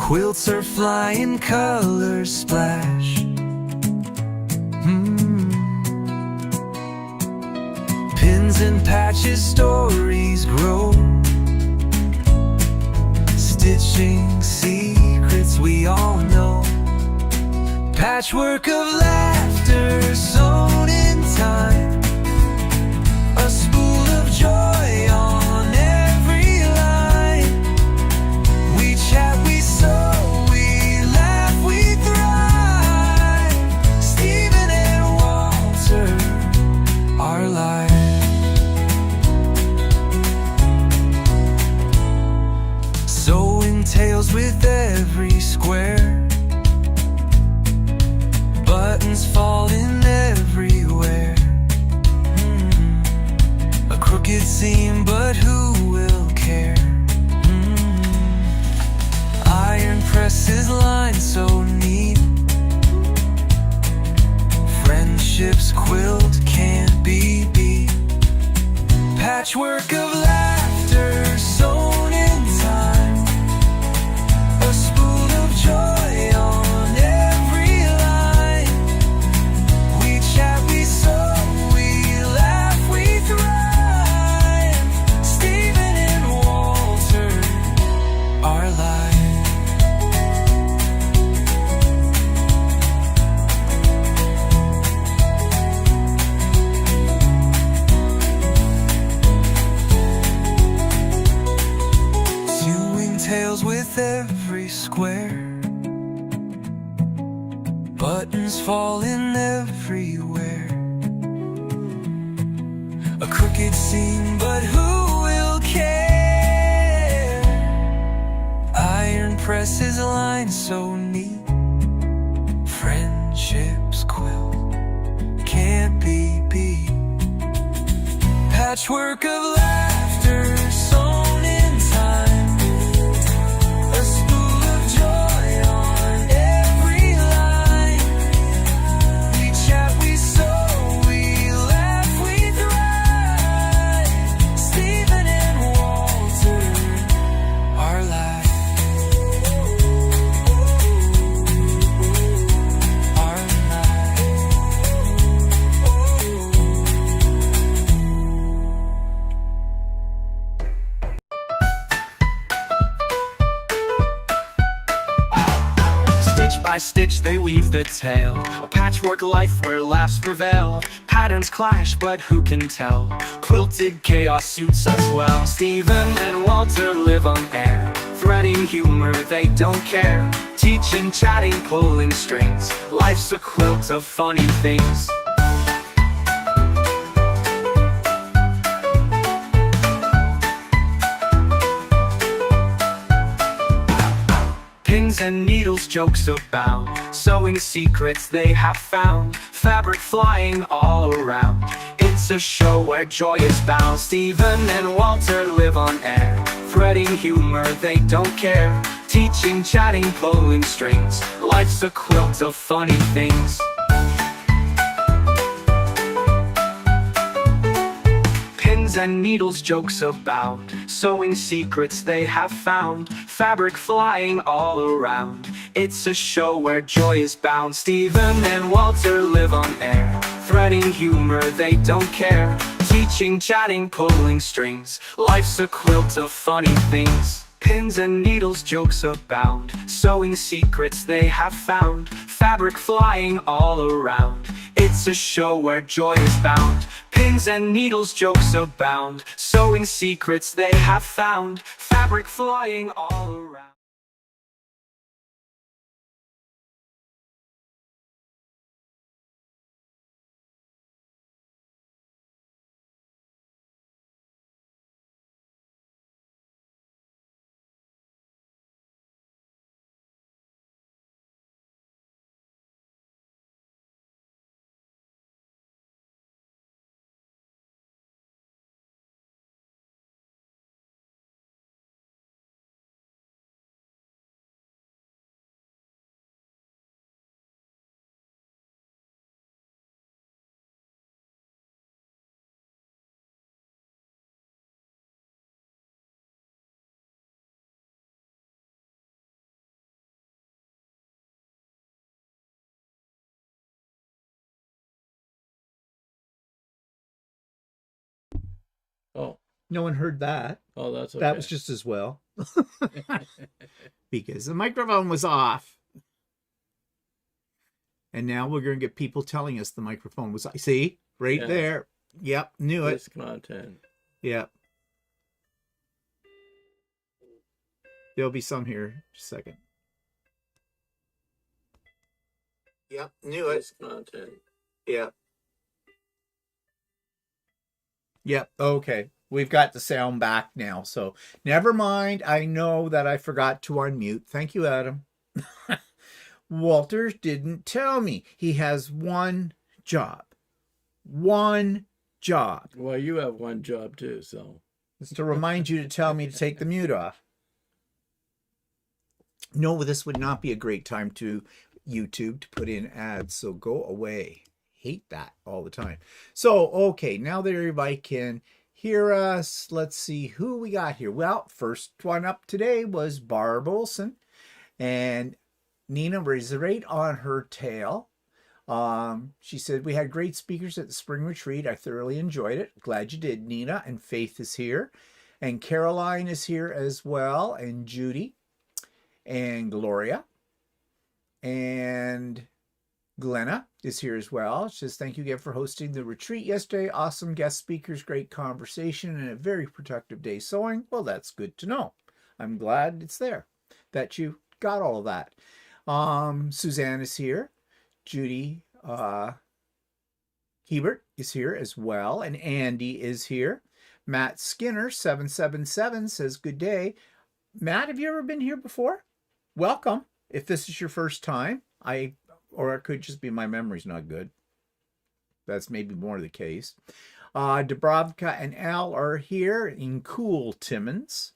Quilter flying colors splash. Pins and patches, stories grow. Stitching secrets we all know. Patchwork of laughter sewn in time. A spool of joy on every line. We chat, we sew, we laugh, we thrive. Stephen and Walter, our life. Sewing tales with every square. Buttons falling everywhere. A crooked seam, but who will care? Iron presses lined so neat. Friendship's quilt can't be beat. Patchwork of laughter sewn in time. A spool of joy on every line. We chat, we sew, we laugh, we thrive. Stephen and Walter, our life. Sewing tales with every square. Buttons falling everywhere. A crooked seam, but who will care? Iron presses lined so neat. Friendship's quilt can't be beat. Patchwork of laughter sewn in time. A spool of joy on every line. We chat, we sew, we laugh, we thrive. Stephen and Walter, our life. Our Stitch by stitch they weave the tale. A patchwork life where laughs prevail. Patterns clash, but who can tell? Quilted chaos suits us well. Stephen and Walter live on air. Threading humor, they don't care. Teaching, chatting, pulling strings. Life's a quilt of funny things. Pins and needles, jokes abound. Sewing secrets they have found. Fabric flying all around. It's a show where joy is bound. Stephen and Walter live on air. Threading humor, they don't care. Teaching, chatting, pulling strings. Life's a quilt of funny things. Pins and needles, jokes abound. Sewing secrets they have found. Fabric flying all around. It's a show where joy is bound. Stephen and Walter live on air. Threading humor, they don't care. Teaching, chatting, pulling strings. Life's a quilt of funny things. Pins and needles, jokes abound. Sewing secrets they have found. Fabric flying all around. It's a show where joy is bound. Pins and needles, jokes abound. Sewing secrets they have found. Fabric flying all around. No one heard that. Oh, that's okay. That was just as well. Because the microphone was off. And now we're going to get people telling us the microphone was... See? Right there. Yep, knew it. This content. Yep. There'll be some here. Just a second. Yep, knew it. This content. Yep. Yep, okay. We've got the sound back now, so never mind. I know that I forgot to unmute. Thank you, Adam. Walter didn't tell me. He has one job. One job. Well, you have one job too, so. It's to remind you to tell me to take the mute off. No, this would not be a great time to YouTube to put in ads, so go away. Hate that all the time. So, okay, now that everybody can hear us, let's see who we got here. Well, first one up today was Barb Olson, and Nina was right on her tail. She said, we had great speakers at the spring retreat. I thoroughly enjoyed it. Glad you did, Nina. And Faith is here. And Caroline is here as well. And Judy. And Gloria. And Glenna is here as well. She says, thank you again for hosting the retreat yesterday. Awesome guest speakers, great conversation, and a very productive day sewing. Well, that's good to know. I'm glad it's there, that you got all of that. Suzanne is here. Judy Hebert is here as well. And Andy is here. Matt Skinner, 777, says, good day. Matt, have you ever been here before? Welcome. If this is your first time, or it could just be my memory's not good. That's maybe more the case. Dubravka and Al are here in cool Timmins.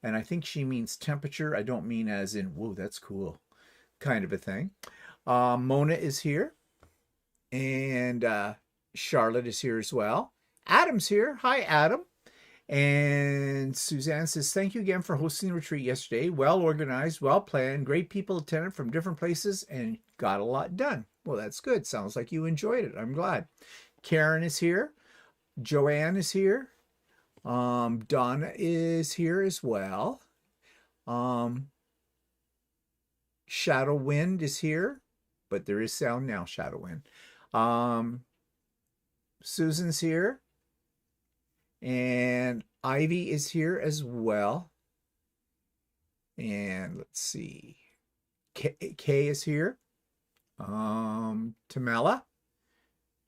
And I think she means temperature. I don't mean as in, whoa, that's cool, kind of a thing. Mona is here. And Charlotte is here as well. Adam's here. Hi, Adam. And Suzanne says, thank you again for hosting the retreat yesterday. Well organized, well planned, great people attended from different places and got a lot done. Well, that's good. Sounds like you enjoyed it. I'm glad. Karen is here. Joanne is here. Donna is here as well. Shadow Wind is here, but there is sound now, Shadow Wind. Susan's here. And Ivy is here as well. And let's see. Kay is here. Tamela.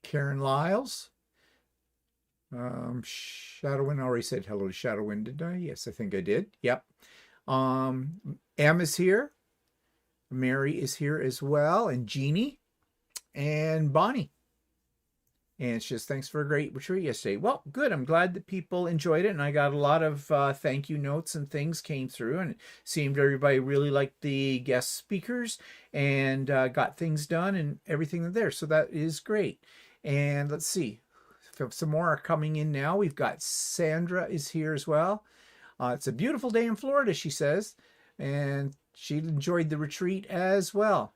Karen Lyles. Shadowwind, already said hello to Shadowwind, did I? Yes, I think I did. Yep. Em is here. Mary is here as well. And Jeannie. And Bonnie. And it's just, thanks for a great retreat yesterday. Well, good. I'm glad that people enjoyed it. And I got a lot of thank you notes and things came through. And it seemed everybody really liked the guest speakers and got things done and everything there. So that is great. And let's see. Some more are coming in now. We've got Sandra is here as well. It's a beautiful day in Florida, she says. And she enjoyed the retreat as well.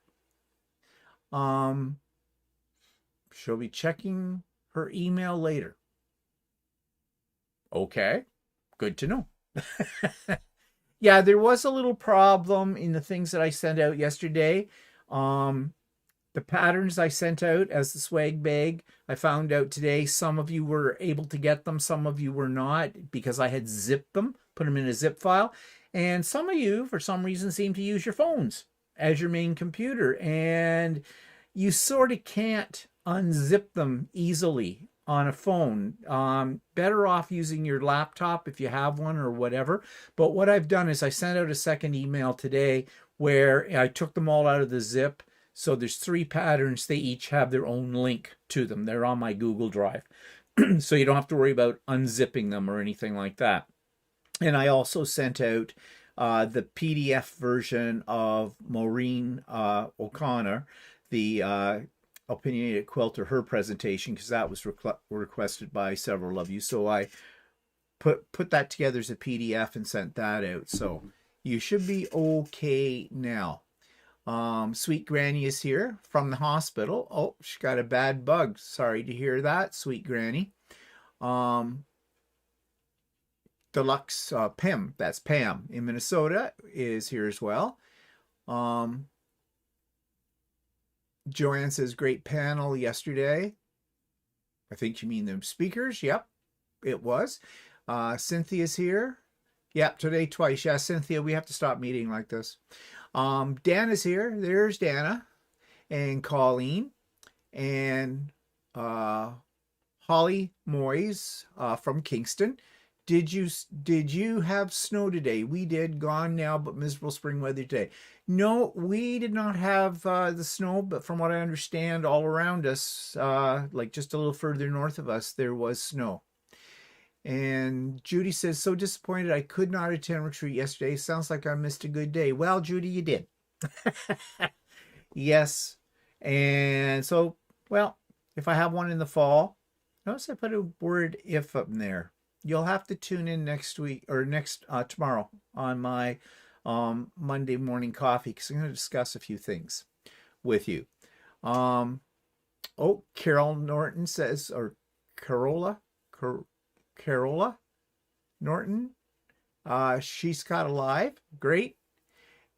She'll be checking her email later. Okay, good to know. Yeah, there was a little problem in the things that I sent out yesterday. The patterns I sent out as the swag bag, I found out today some of you were able to get them, some of you were not, because I had zipped them, put them in a zip file. And some of you, for some reason, seem to use your phones as your main computer. And you sort of can't unzip them easily on a phone. Better off using your laptop if you have one or whatever. But what I've done is I sent out a second email today where I took them all out of the zip. So there's 3 patterns. They each have their own link to them. They're on my Google Drive. So you don't have to worry about unzipping them or anything like that. And I also sent out the PDF version of Maureen O'Connor, the Opinionated Quilter, her presentation, because that was requested by several of you. So I put that together as a PDF and sent that out. So you should be okay now. Sweet Granny is here from the hospital. Oh, she got a bad bug. Sorry to hear that, Sweet Granny. Deluxe Pim, that's Pam in Minnesota, is here as well. Joanne says, great panel yesterday. I think you mean the speakers. Yep, it was. Cynthia's here. Yep, today twice. Yeah, Cynthia, we have to stop meeting like this. Dana's here. There's Dana and Colleen and Holly Moyes from Kingston. Did you have snow today? We did. Gone now, but miserable spring weather today. No, we did not have the snow, but from what I understand, all around us, like just a little further north of us, there was snow. And Judy says, so disappointed I could not attend retreat yesterday. Sounds like I missed a good day. Well, Judy, you did. Yes. And so, well, if I have one in the fall, notice I put a word if up in there. You'll have to tune in next week or tomorrow on my Monday morning coffee, because I'm going to discuss a few things with you. Oh, Carol Norton says, or Carola Norton, she's got alive. Great.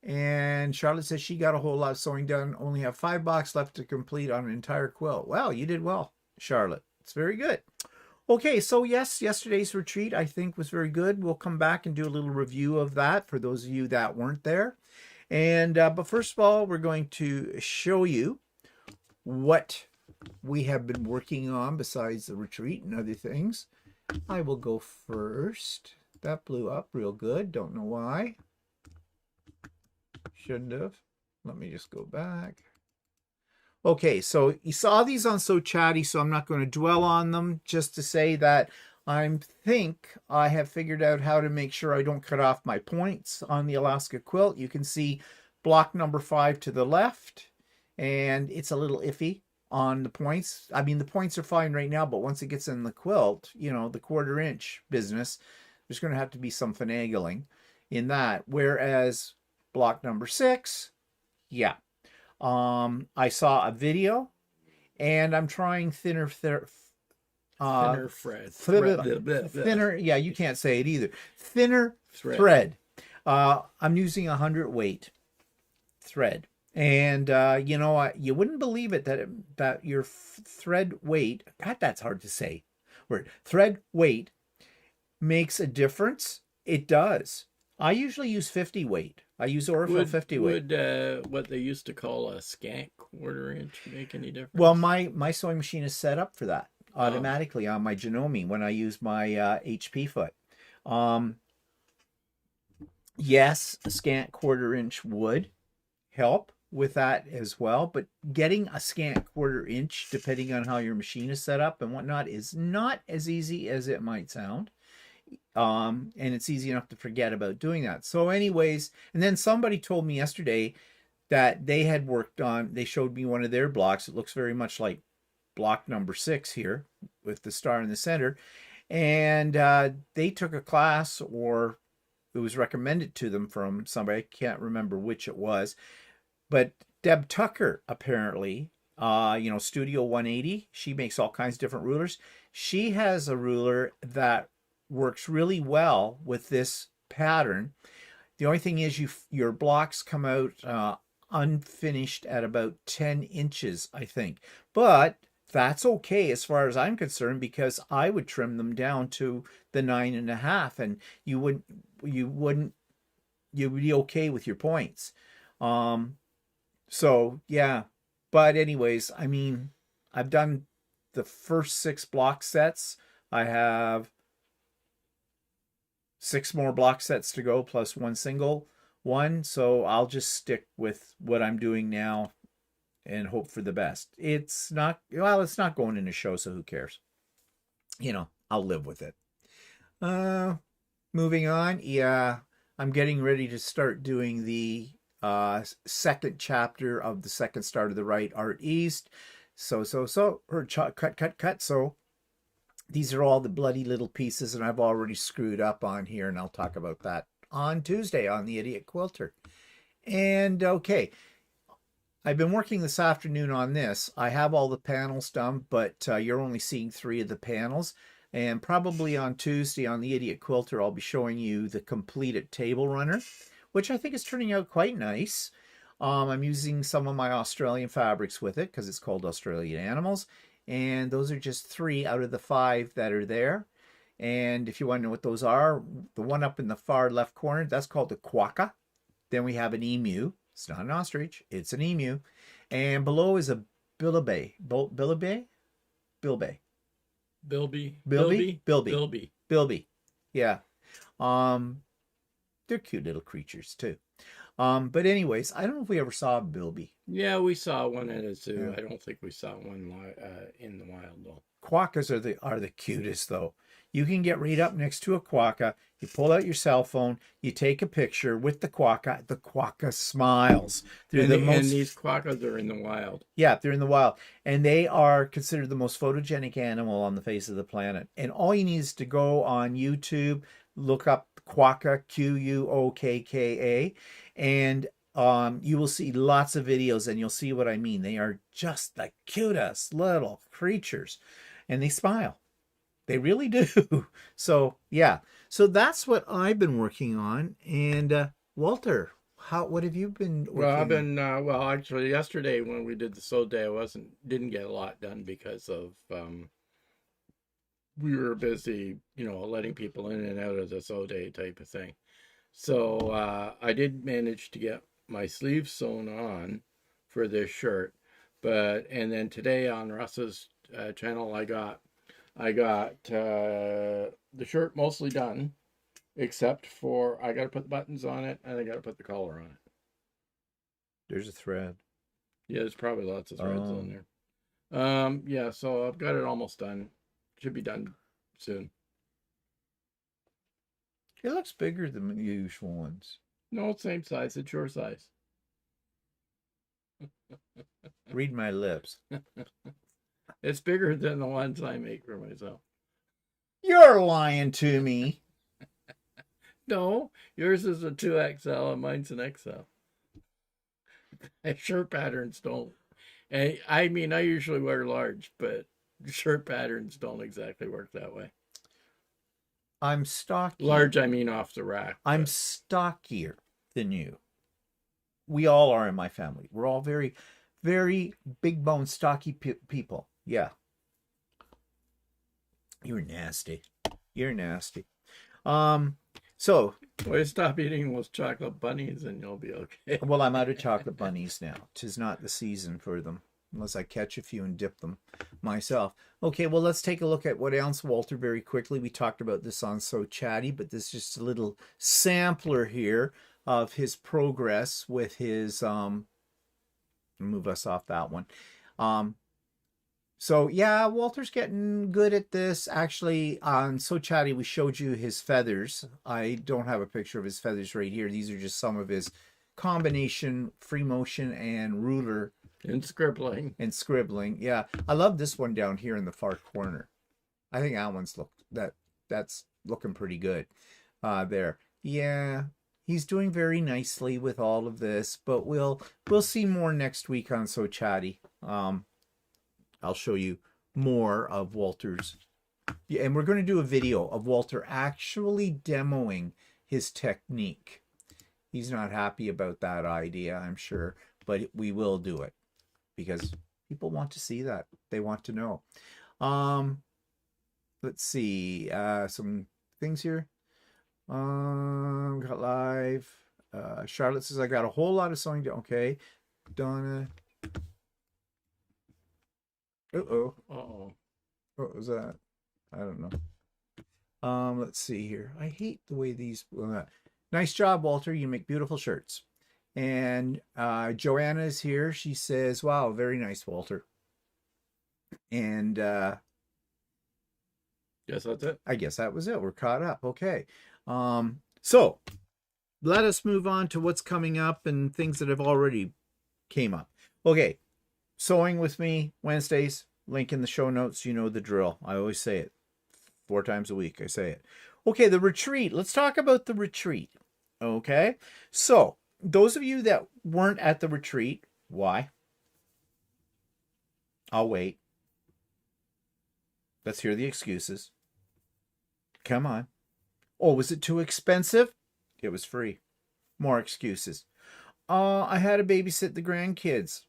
And Charlotte says she got a whole lot of sewing done. Only have 5 boxes left to complete on an entire quilt. Wow, you did well, Charlotte. It's very good. Okay, so yes, yesterday's retreat I think was very good. We'll come back and do a little review of that for those of you that weren't there. And but first of all, we're going to show you what we have been working on besides the retreat and other things. I will go first. That blew up real good. Don't know why. Shouldn't have. Let me just go back. Okay, so you saw these on So Chatty, so I'm not going to dwell on them. Just to say that I think I have figured out how to make sure I don't cut off my points on the Alaska quilt. You can see block number 5 to the left, and it's a little iffy on the points. I mean, the points are fine right now, but once it gets in the quilt, you know, the 1/4 inch business, there's going to have to be some finagling in that. Whereas block number 6, yeah. I saw a video, and I'm trying thinner thread. Thinner, yeah, you can't say it either. Thinner thread. I'm using 100 weight thread, and you know, you wouldn't believe it that your thread weight, God, that's hard to say. Word thread weight makes a difference. It does. I usually use 50 weight. I use Orifil 50 weight. Would what they used to call a scant 1/4 inch make any difference? Well, my sewing machine is set up for that automatically on my Janome when I use my HP foot. Yes, a scant 1/4 inch would help with that as well, but getting a scant 1/4 inch, depending on how your machine is set up and whatnot, is not as easy as it might sound. And it's easy enough to forget about doing that. So anyways, and then somebody told me yesterday that they had worked on, they showed me one of their blocks. It looks very much like block number 6 here with the star in the center. And they took a class, or it was recommended to them from somebody, I can't remember which it was, but Deb Tucker apparently, you know, Studio 180, she makes all kinds of different rulers. She has a ruler that works really well with this pattern. The only thing is your blocks come out unfinished at about 10 inches, I think. But that's okay as far as I'm concerned, because I would trim them down to the 9.5, and you would be okay with your points. So yeah, but anyways, I mean, I've done the first 6 block sets. I have 6 more block sets to go, plus 1 single one. So I'll just stick with what I'm doing now and hope for the best. It's not, well, it's not going in a show, so who cares? You know, I'll live with it. Moving on. Yeah, I'm getting ready to start doing the second chapter of the second Star to the Right, Art East. Or cut. So these are all the bloody little pieces, and I've already screwed up on here, and I'll talk about that on Tuesday on the Idiot Quilter. And okay, I've been working this afternoon on this. I have all the panels done, but you're only seeing 3 of the panels. And probably on Tuesday on the Idiot Quilter, I'll be showing you the completed table runner, which I think is turning out quite nice. I'm using some of my Australian fabrics with it because it's called Australian Animals. And those are just 3 out of the 5 that are there. And if you want to know what those are, the one up in the far left corner, that's called the quokka. Then we have an emu. It's not an ostrich, it's an emu. And below is a bilby. Bilby? Bilby. Bilby. Bilby? Bilby. Bilby. Bilby. Yeah. They're cute little creatures too. But anyways, I don't know if we ever saw a bilby. Yeah, we saw one at a zoo. Yeah. I don't think we saw one in the wild though. Quokkas are the cutest though. You can get right up next to a quokka. You pull out your cell phone. You take a picture with the quokka. The quokka smiles. And these quokkas are in the wild. Yeah, they're in the wild. And they are considered the most photogenic animal on the face of the planet. And all you need is to go on YouTube, look up quokka, Quokka, and you will see lots of videos and you'll see what I mean. They are just the cutest little creatures. And they smile. They really do. So, yeah. So that's what I've been working on. And Walter, what have you been working Well, I've on? been actually yesterday when we did the sew day, didn't get a lot done because of we were busy, letting people in and out of the sew day type of thing. So I did manage to get my sleeves sewn on for this shirt, and then today on Russ's channel, I got the shirt mostly done, except for I got to put the buttons on it and I got to put the collar on it. There's a thread. Yeah, there's probably lots of threads on there. Yeah, so I've got it almost done. Should be done soon. It looks bigger than the usual ones. No, it's same size. It's your size. Read my lips. It's bigger than the ones I make for myself. You're lying to me. No, yours is a 2XL and mine's an XL. Shirt patterns don't. I mean, I usually wear large, but shirt patterns don't exactly work that way. I'm stocky. Large, I mean off the rack. I'm stockier than you. We all are in my family. We're all very, very big bone, stocky people. Yeah. You're nasty. You're nasty. So. Well, stop eating those chocolate bunnies and you'll be okay. Well, I'm out of chocolate bunnies now. 'Tis not the season for them. Unless I catch a few and dip them myself. Okay, well, let's take a look at what else, Walter, very quickly. We talked about this on So Chatty, but this is just a little sampler here of his progress with his, move us off that one. So, yeah, Walter's getting good at this. Actually, on So Chatty, we showed you his feathers. I don't have a picture of his feathers right here. These are just some of his combination, free motion, and ruler. And scribbling. And scribbling. Yeah. I love this one down here in the far corner. I think that one's that's looking pretty good. There. Yeah. He's doing very nicely with all of this, but we'll see more next week on So Chatty. I'll show you more of Walter's. Yeah, and we're going to do a video of Walter actually demoing his technique. He's not happy about that idea, I'm sure, but we will do it because people want to see that. They want to know. Let's see, some things here. Got live. Charlotte says, I got a whole lot of sewing to, okay. Donna. Uh-oh. Uh-oh. What was that? I don't know. Let's see here. I hate the way these... nice job, Walter. You make beautiful shirts. And Joanna is here. She says, wow, very nice, Walter. And Guess that's it. I guess that was it. We're caught up. Okay. So let us move on to what's coming up and things that have already came up. Okay. Sewing with me Wednesdays, link in the show notes. You know the drill. I always say it 4 times a week. I say it. Okay, the retreat. Let's talk about the retreat. Okay, so those of you that weren't at the retreat, why? I'll wait. Let's hear the excuses. Come on. Oh, was it too expensive? It was free. More excuses. I had to babysit the grandkids.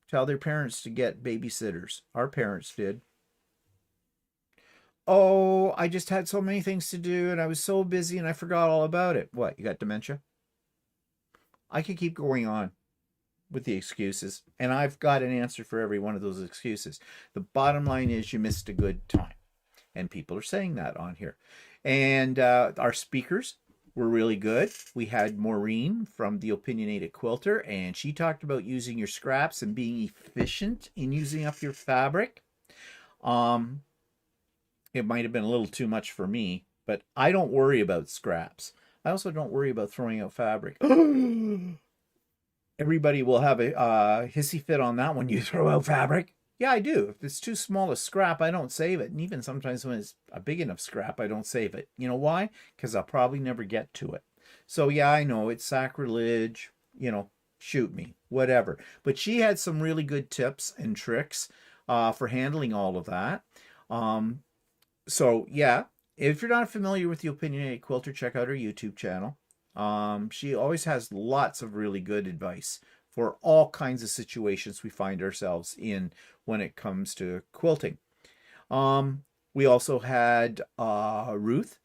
Tell their parents to get babysitters. Our parents did. Oh, I just had so many things to do and I was so busy and I forgot all about it. What, you got dementia? I could keep going on with the excuses, and I've got an answer for every one of those excuses. The bottom line is you missed a good time, and people are saying that on here. And our speakers were really good. We had Maureen from the Opinionated Quilter, and she talked about using your scraps and being efficient in using up your fabric. It might have been a little too much for me, but I don't worry about scraps. I also don't worry about throwing out fabric. Everybody will have a hissy fit on that when you throw out fabric. Yeah, I do. If it's too small a scrap, I don't save it. And even sometimes when it's a big enough scrap, I don't save it. You know why? Because I'll probably never get to it. So yeah, I know it's sacrilege. You know, shoot me, whatever. But she had some really good tips and tricks for handling all of that. So yeah, if you're not familiar with the Opinionated Quilter, check out her YouTube channel. She always has lots of really good advice for all kinds of situations we find ourselves in when it comes to quilting. We also had Ruth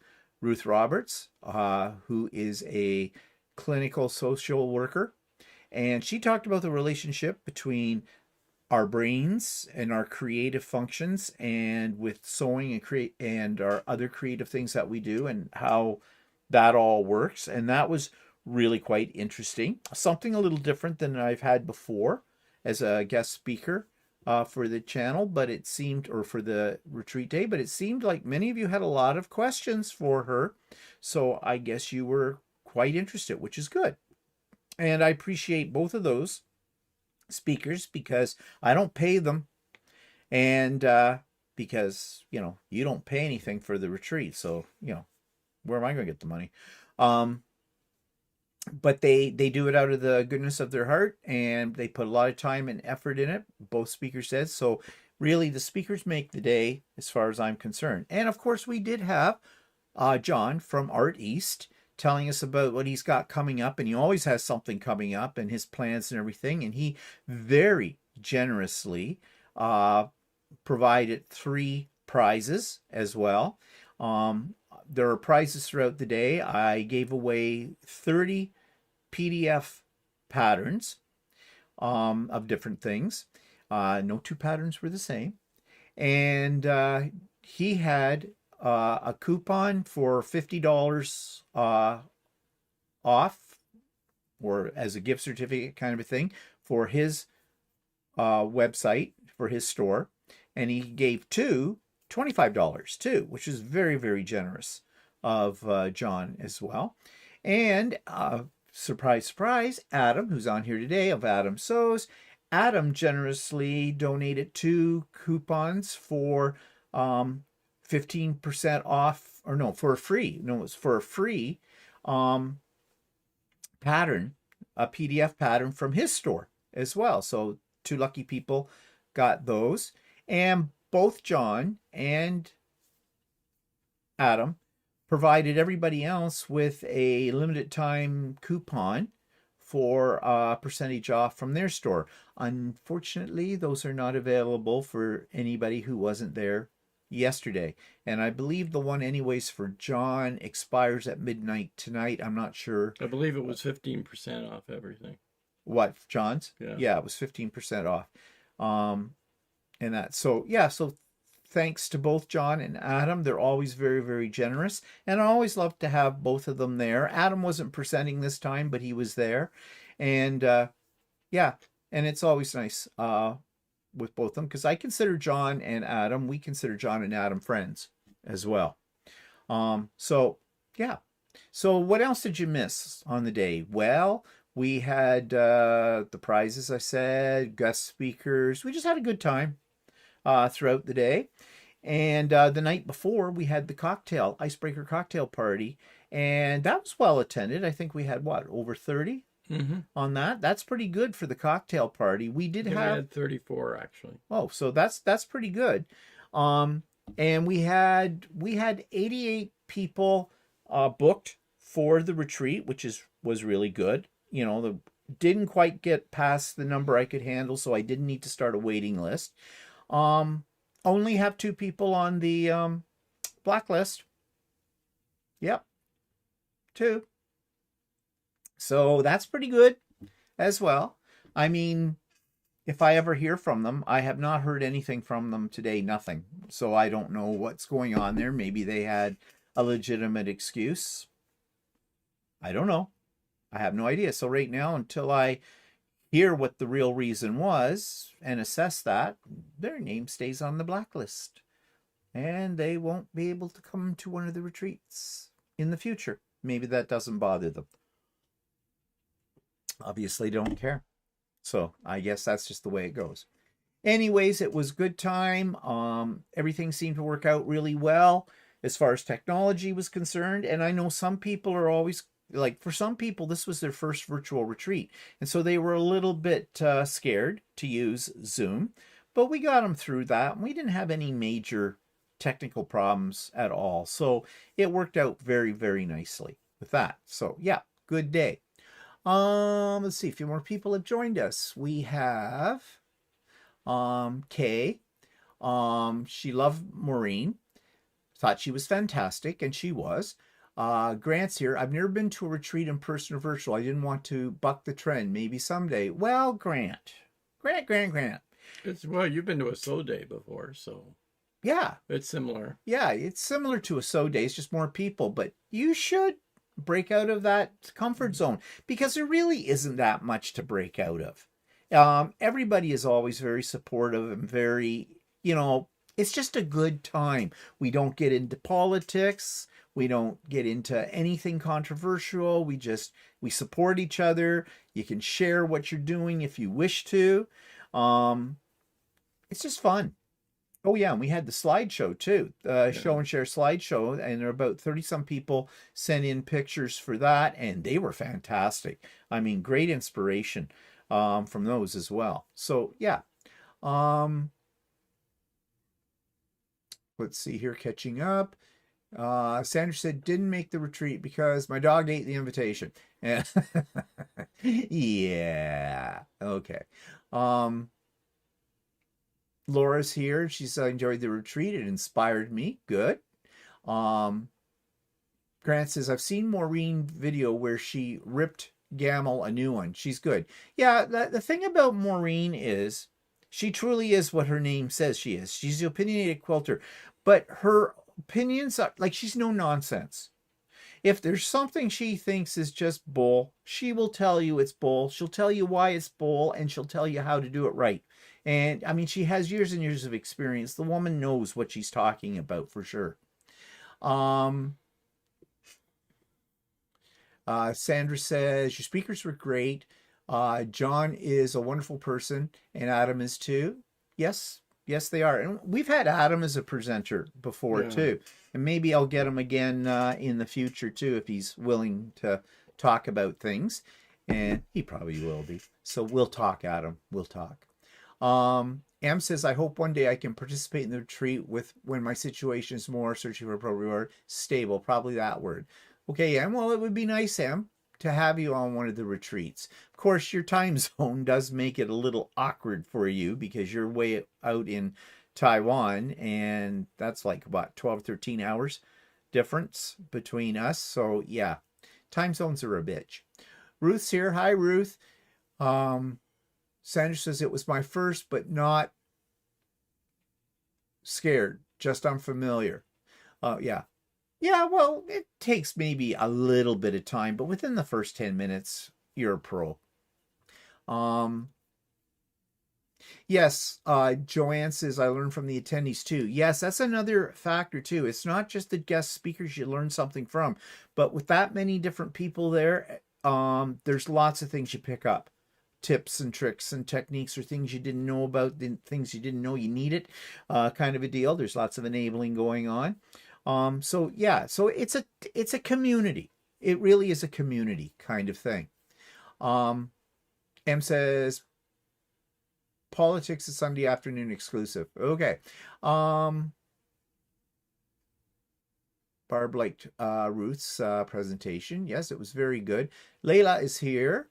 Roberts, who is a clinical social worker, and she talked about the relationship between our brains and our creative functions and with sewing and our other creative things that we do and how that all works. And that was really quite interesting. Something a little different than I've had before as a guest speaker for the channel, but it seemed, or for the retreat day, but it seemed like many of you had a lot of questions for her. So I guess you were quite interested, which is good. And I appreciate both of those speakers because I don't pay them, and because you don't pay anything for the retreat, so where am I going to get the money? But they do it out of the goodness of their heart, and they put a lot of time and effort in it, both speakers said. So really the speakers make the day as far as I'm concerned. And of course we did have John from Art East telling us about what he's got coming up, and he always has something coming up and his plans and everything, and he very generously provided 3 prizes as well. There are prizes throughout the day. I gave away 30 PDF patterns of different things. No 2 patterns were the same, and he had a coupon for $50 off, or as a gift certificate kind of a thing, for his website, for his store. And he gave 2 $25 too, which is very, very generous of John as well. And surprise, surprise, Adam, who's on here today, of Adam Sews, Adam generously donated 2 coupons for 15% off, or no, for a free, no, it's for a free pattern, a PDF pattern from his store as well. So 2 lucky people got those. And both John and Adam provided everybody else with a limited time coupon for a percentage off from their store. Unfortunately, those are not available for anybody who wasn't there yesterday, and I believe the one anyways for John expires at midnight tonight. I'm not sure. I believe it was 15% off everything. What, John's? Yeah, it was 15% off. And that, so yeah, so thanks to both John and Adam. They're always very, very generous, and I always love to have both of them there. Adam wasn't presenting this time, but he was there, and yeah, and it's always nice with both of them, because I consider John and Adam, we consider John and Adam friends as well. So yeah, so what else did you miss on the day? Well, we had the prizes, I said, guest speakers. We just had a good time throughout the day. And the night before, we had the icebreaker cocktail party, and that was well attended. I think we had over 30 on that. That's pretty good for the cocktail party. We had 34 actually. Oh, so that's pretty good. And we had 88 people booked for the retreat, which was really good. You know, the didn't quite get past the number I could handle, so I didn't need to start a waiting list. Only have 2 people on the blacklist. Yep, 2. So that's pretty good as well. I mean, if I ever hear from them, I have not heard anything from them today, nothing. So I don't know what's going on there. Maybe they had a legitimate excuse. I don't know. I have no idea. So right now, until I hear what the real reason was and assess that, their name stays on the blacklist. And they won't be able to come to one of the retreats in the future. Maybe that doesn't bother them. Obviously don't care. So I guess that's just the way it goes. Anyways, it was good time. Everything seemed to work out really well as far as technology was concerned. And I know some people are always, like, for some people, this was their first virtual retreat. And so they were a little bit scared to use Zoom. But we got them through that. And we didn't have any major technical problems at all. So it worked out very, very nicely with that. So yeah, good day. Let's see, a few more people have joined us. We have Kay. She loved Maureen, thought she was fantastic, and she was. Grant's here. I've never been to a retreat in person or virtual. I didn't want to buck the trend. Maybe someday. Well, Grant. It's, well, you've been to a SO day before, so Yeah. it's similar. Yeah, it's similar to a SO day. It's just more people, but you should break out of that comfort zone because there really isn't that much to break out of. Everybody is always very supportive and very, you know, it's just a good time. We don't get into politics. We don't get into anything controversial. We support each other. You can share what you're doing if you wish to. It's just fun. Oh yeah, and we had the slideshow too, show and share slideshow, and there are about 30 some people sent in pictures for that, and they were fantastic. I mean, great inspiration from those as well. So yeah, let's see here, catching up. Sandra said didn't make the retreat because my dog ate the invitation. Yeah, okay. Laura's here. She said, I enjoyed the retreat. It inspired me. Good. Grant says, I've seen Maureen video where she ripped Gamel a new one. She's good. Yeah, the thing about Maureen is she truly is what her name says she is. She's the opinionated quilter. But her opinions are, like, she's no nonsense. If there's something she thinks is just bull, she will tell you it's bull. She'll tell you why it's bull, and she'll tell you how to do it right. And I mean, she has years and years of experience. The woman knows what she's talking about for sure. Sandra says, your speakers were great. John is a wonderful person, and Adam is too. Yes, they are. And we've had Adam as a presenter before too. And maybe I'll get him again in the future too, if he's willing to talk about things. And he probably will be. So we'll talk, Adam. We'll talk. M says, I hope one day I can participate in the retreat when my situation is more, searching for appropriate word, stable, probably that word. Okay, Em, well, it would be nice, Em, to have you on one of the retreats. Of course, your time zone does make it a little awkward for you because you're way out in Taiwan, and that's like about 12, 13 hours difference between us. So yeah, time zones are a bitch. Ruth's here. Hi, Ruth. Sandra says, it was my first, but not scared, just unfamiliar. Yeah. Yeah, well, it takes maybe a little bit of time, but within the first 10 minutes, you're a pro. Yes, Joanne says, I learned from the attendees too. Yes, that's another factor too. It's not just the guest speakers you learn something from, but with that many different people there, there's lots of things you pick up. Tips and tricks and techniques or things you didn't know about, the things you didn't know you needed, kind of a deal. There's lots of enabling going on. So yeah, so it's a community. It really is a community kind of thing. M says, politics is Sunday afternoon exclusive. Okay. Barb liked Ruth's presentation. Yes, it was very good. Layla is here.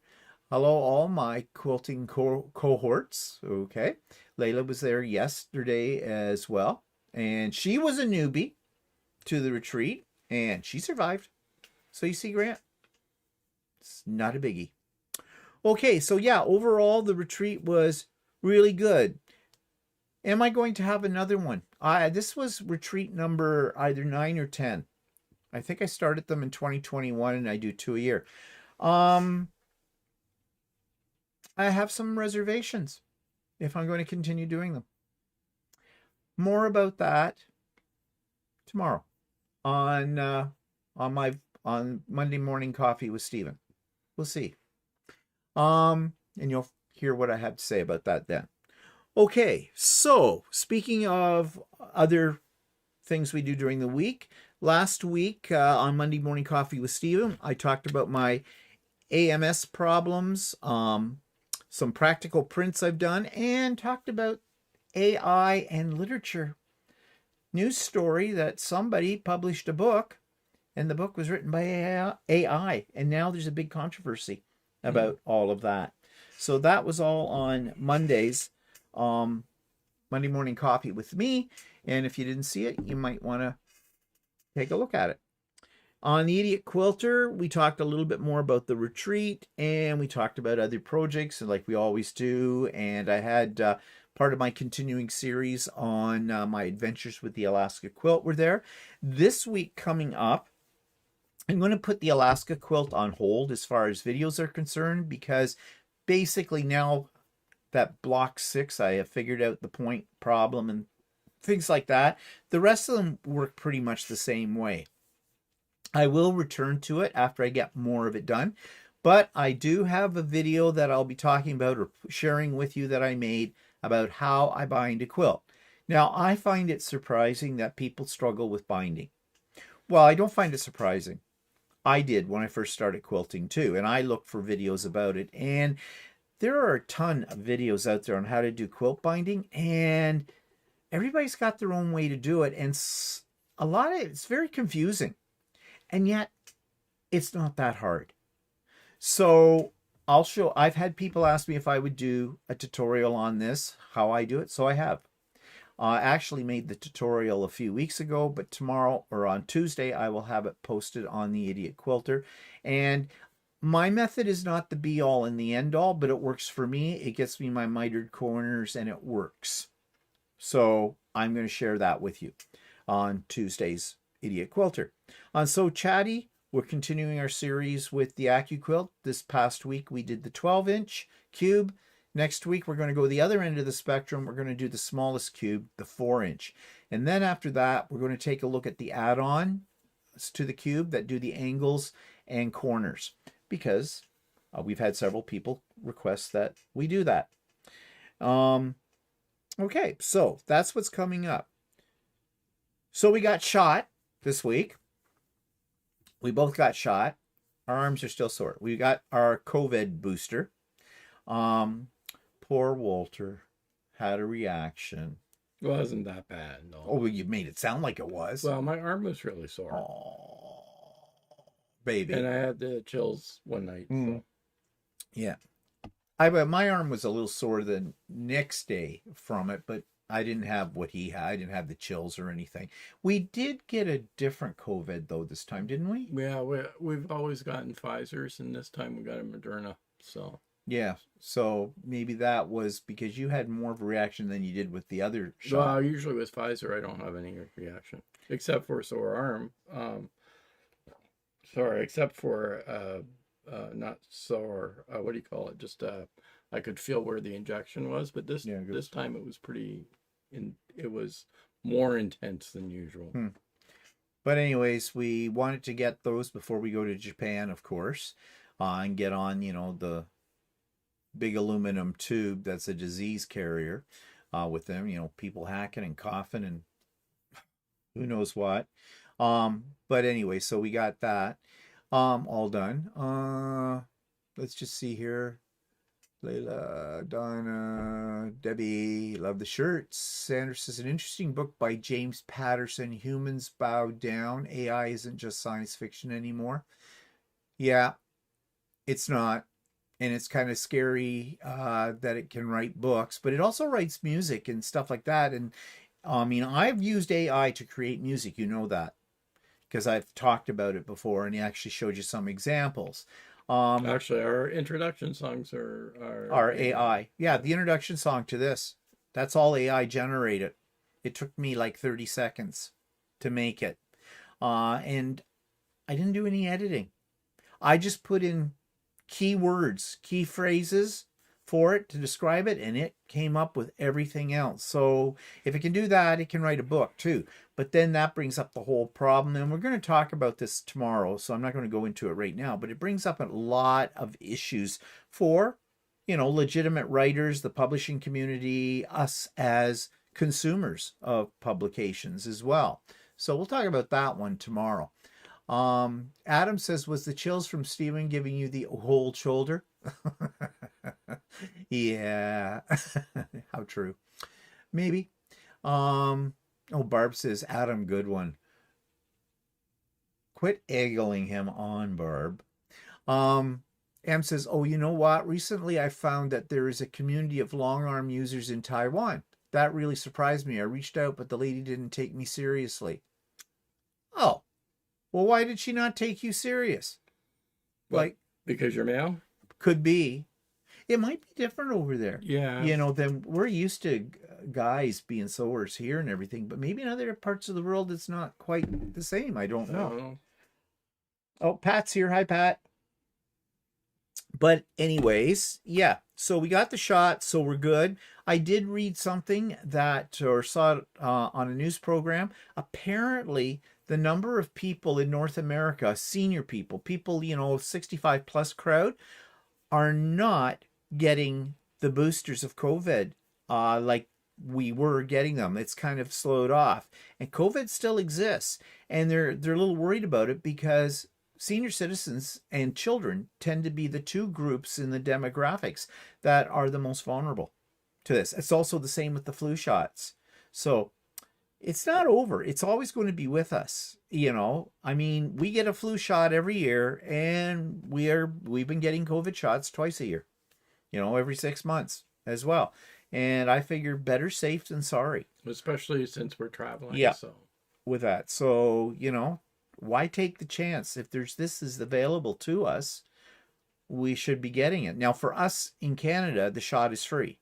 Hello, all my quilting cohorts. Okay. Layla was there yesterday as well. And she was a newbie to the retreat, and she survived. So you see, Grant, it's not a biggie. Okay, so yeah, overall, the retreat was really good. Am I going to have another one? This was retreat number either 9 or 10. I think I started them in 2021, and I do 2 a year. I have some reservations if I'm going to continue doing them. More about that tomorrow on Monday Morning Coffee with Stephen. We'll see. And you'll hear what I have to say about that then. Okay, so speaking of other things we do during the week, last week on Monday Morning Coffee with Stephen, I talked about my AMS problems, some practical prints I've done, and talked about AI and literature. News story that somebody published a book, and the book was written by AI, and now there's a big controversy about all of that. So that was all on Mondays, Monday Morning Coffee with me, and if you didn't see it, you might want to take a look at it. On the Idiot Quilter, we talked a little bit more about the retreat, and we talked about other projects, like we always do, and I had part of my continuing series on my adventures with the Alaska quilt were there. This week coming up, I'm going to put the Alaska quilt on hold as far as videos are concerned, because basically now that block 6, I have figured out the point problem and things like that. The rest of them work pretty much the same way. I will return to it after I get more of it done, but I do have a video that I'll be talking about or sharing with you that I made about how I bind a quilt. Now, I find it surprising that people struggle with binding. Well, I don't find it surprising. I did when I first started quilting too, and I looked for videos about it, and there are a ton of videos out there on how to do quilt binding, and everybody's got their own way to do it, and a lot of it's very confusing, and yet it's not that hard. So I've had people ask me if I would do a tutorial on this, how I do it, so I have. I actually made the tutorial a few weeks ago, but tomorrow or on Tuesday, I will have it posted on the Idiot Quilter. And my method is not the be all and the end all, but it works for me. It gets me my mitered corners and it works. So I'm going to share that with you on Tuesday's Idiot Quilter. On So Chatty, we're continuing our series with the Accuquilt. This past week, we did the 12-inch cube. Next week, we're going to go the other end of the spectrum. We're going to do the smallest cube, the 4-inch. And then after that, we're going to take a look at the add-on to the cube that do the angles and corners, because we've had several people request that we do that. Okay, so that's what's coming up. So we got shot this week. We both got shot. Our arms are still sore. We got our COVID booster. Poor Walter had a reaction. It wasn't that bad, no. Oh, well, you made it sound like it was. Well, my arm was really sore. Oh, baby. And I had the chills one night. So. Yeah. My arm was a little sore the next day from it, but I didn't have what he had. I didn't have the chills or anything. We did get a different COVID, though, this time, didn't we? Yeah, we've always gotten Pfizer's, and this time we got a Moderna, so... Yeah, so maybe that was because you had more of a reaction than you did with the other shot. Well, usually with Pfizer, I don't have any reaction, except for a sore arm. Except for not sore. What do you call it? Just I could feel where the injection was, but this time it was it was more intense than usual. But anyways, we wanted to get those before we go to Japan, of course, and get on, the big aluminum tube that's a disease carrier with them, people hacking and coughing and who knows what. But anyway, so we got that all done. Let's just see here. Layla, Donna, Debbie, love the shirts. Sandra says, an interesting book by James Patterson, Humans Bow Down. AI isn't just science fiction anymore. Yeah, it's not. And it's kind of scary that it can write books, but it also writes music and stuff like that. And I mean, I've used AI to create music. You know that because I've talked about it before and he actually showed you some examples. Actually, our introduction songs Our AI. Yeah, the introduction song to this, that's all AI generated. It took me like 30 seconds to make it. And I didn't do any editing. I just put in keywords, key phrases for it to describe it, and it came up with everything else. So if it can do that, it can write a book too. But then that brings up the whole problem, and we're going to talk about this tomorrow, so I'm not going to go into it right now, but it brings up a lot of issues for, legitimate writers, the publishing community, us as consumers of publications as well. So we'll talk about that one tomorrow. Adam says, was the chills from Steven giving you the cold shoulder? Yeah. How true. Maybe. Barb says, Adam, good one. Quit egging him on, Barb. Em says, oh, you know what? Recently I found that there is a community of long arm users in Taiwan. That really surprised me. I reached out, but the lady didn't take me seriously. Oh. Well, why did she not take you serious? Like, because you're male? Could be. It might be different over there. Yeah. Then we're used to guys being sewers here and everything, but maybe in other parts of the world it's not quite the same. I don't know. Oh, Pat's here. Hi, Pat. But anyways, yeah. So we got the shot, so we're good. I did read something or saw it on a news program. Apparently, the number of people in North America, senior people, 65 plus crowd, are not getting the boosters of COVID like we were getting them. It's kind of slowed off. And COVID still exists. And they're a little worried about it because senior citizens and children tend to be the two groups in the demographics that are the most vulnerable to this. It's also the same with the flu shots. So it's not over. It's always going to be with us. I mean, we get a flu shot every year, and we've been getting COVID shots twice a year, every 6 months as well. And I figure better safe than sorry. Especially since we're traveling. Yeah. So with that. So, why take the chance? If this is available to us, we should be getting it. Now, for us in Canada, the shot is free.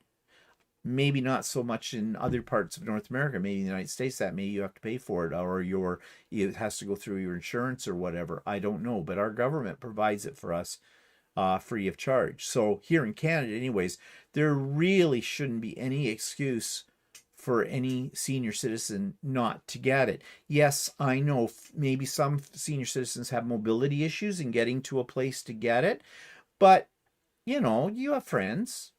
Maybe not so much in other parts of North America, maybe in the United States, that maybe you have to pay for it, or it has to go through your insurance or whatever. I don't know, but our government provides it for us free of charge. So here in Canada, anyways, there really shouldn't be any excuse for any senior citizen not to get it. Yes, I know maybe some senior citizens have mobility issues in getting to a place to get it, but you have friends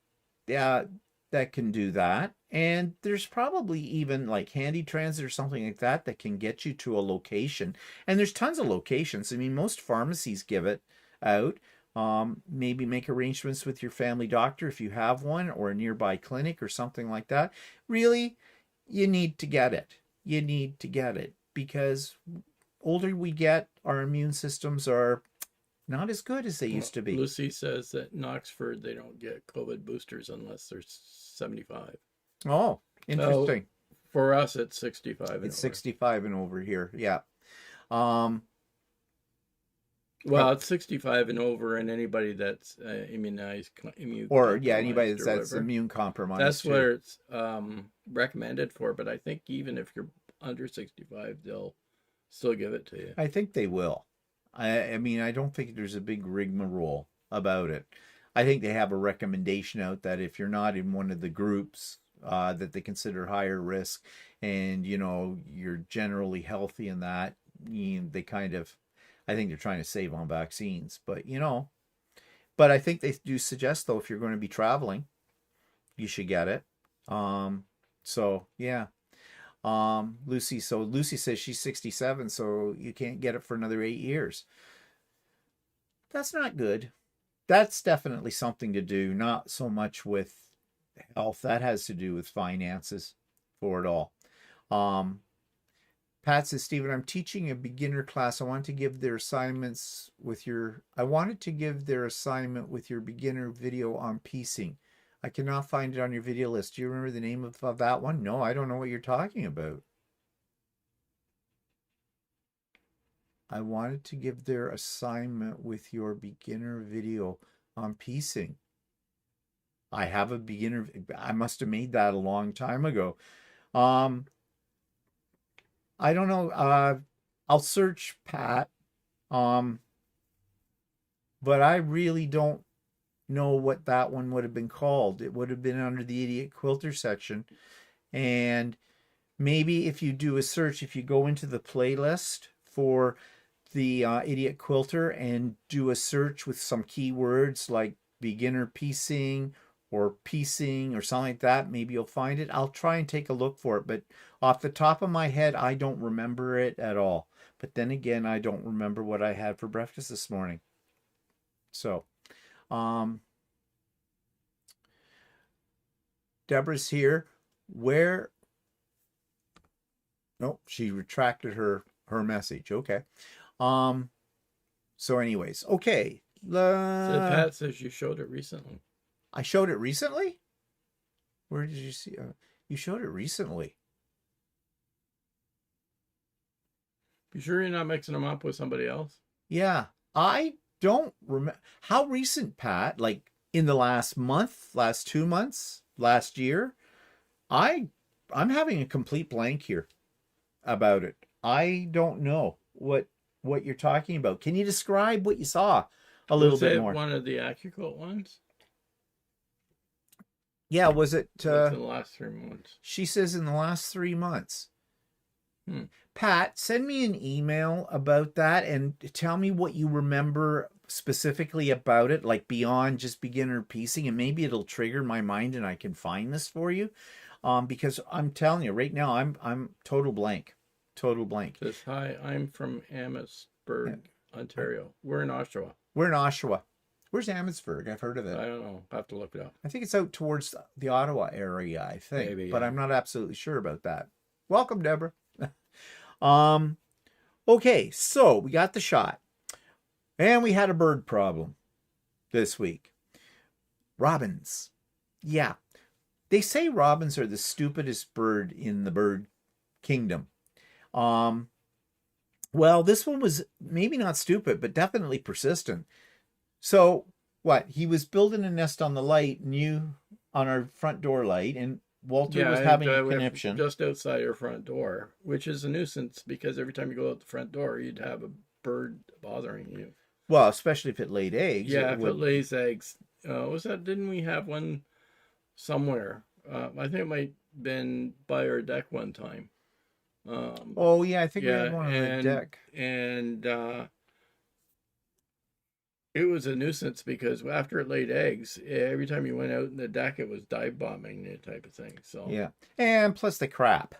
that can do that. And there's probably even like handy transit or something like that can get you to a location. And there's tons of locations. I mean, most pharmacies give it out. Maybe make arrangements with your family doctor if you have one, or a nearby clinic or something like that. Really, you need to get it. You need to get it because older we get, our immune systems are not as good as they used to be. Lucy says that in Oxford, they don't get COVID boosters unless they're 75. Oh, interesting. So for us, it's 65 It's 65 and over here. Yeah. Well, it's 65 and over, and anybody that's immunized, anybody that's immune compromised. That's where it's recommended for. But I think even if you're under 65, they'll still give it to you. I think they will. I mean, I don't think there's a big rigmarole about it. I think they have a recommendation out that if you're not in one of the groups that they consider higher risk, and you're generally healthy in that, they kind of. I think they're trying to save on vaccines, but I think they do suggest though, if you're going to be traveling, you should get it. So yeah. Lucy says she's 67, so you can't get it for another 8 years. That's not good. that's definitely something to do, not so much with health. That has to do with finances for it all. Pat says, Stephen, I'm teaching a beginner class. I wanted to give their assignment with your beginner video on piecing. I cannot find it on your video list. Do you remember the name of that one? No, I don't know what you're talking about. I wanted to give their assignment with your beginner video on piecing. I have a beginner. I must have made that a long time ago. I don't know. I'll search, Pat. But I really don't know what that one would have been called. It would have been under the Idiot Quilter section. And maybe if you do a search, if you go into the playlist for the Idiot Quilter and do a search with some keywords like beginner piecing or piecing or something like that, maybe you'll find it. I'll try and take a look for it, but off the top of my head, I don't remember it at all. But then again, I don't remember what I had for breakfast this morning. So, Deborah's here. Where? Nope, she retracted her message. Okay. So anyways, okay. So Pat says you showed it recently. I showed it recently? Where did you see? You showed it recently. You sure you're not mixing them up with somebody else? Yeah, I don't remember. How recent, Pat? Like in the last month, last 2 months, last year? I'm having a complete blank here about it. I don't know what you're talking about. Can you describe what you saw a little bit more? One of the Accuquilt ones? Yeah, was it in the last 3 months? She says in the last 3 months. Pat, send me an email about that and tell me what you remember specifically about it, like beyond just beginner piecing, and maybe it'll trigger my mind and I can find this for you. Because I'm telling you right now, I'm total blank. Total blank. Says, hi, I'm from Amherstburg, Ontario. We're in Oshawa. We're in Oshawa. Where's Amherstburg? I've heard of it. I don't know. I have to look it up. I think it's out towards the Ottawa area, I think. Maybe, but yeah. I'm not absolutely sure about that. Welcome, Deborah. Okay, so we got the shot. And we had a bird problem this week. Robins. Yeah. They say robins are the stupidest bird in the bird kingdom. Well, this one was maybe not stupid, but definitely persistent. So what? He was building a nest on the light, on our front door light, and Walter was having a conniption. Just outside our front door, which is a nuisance because every time you go out the front door, you'd have a bird bothering you. Well, especially if it laid eggs. Yeah, if it lays eggs. Didn't we have one somewhere? I think it might have been by our deck one time. Oh, yeah, I think we had one on the deck. And it was a nuisance because after it laid eggs, every time you went out in the deck, it was dive bombing that type of thing. So yeah, and plus the crap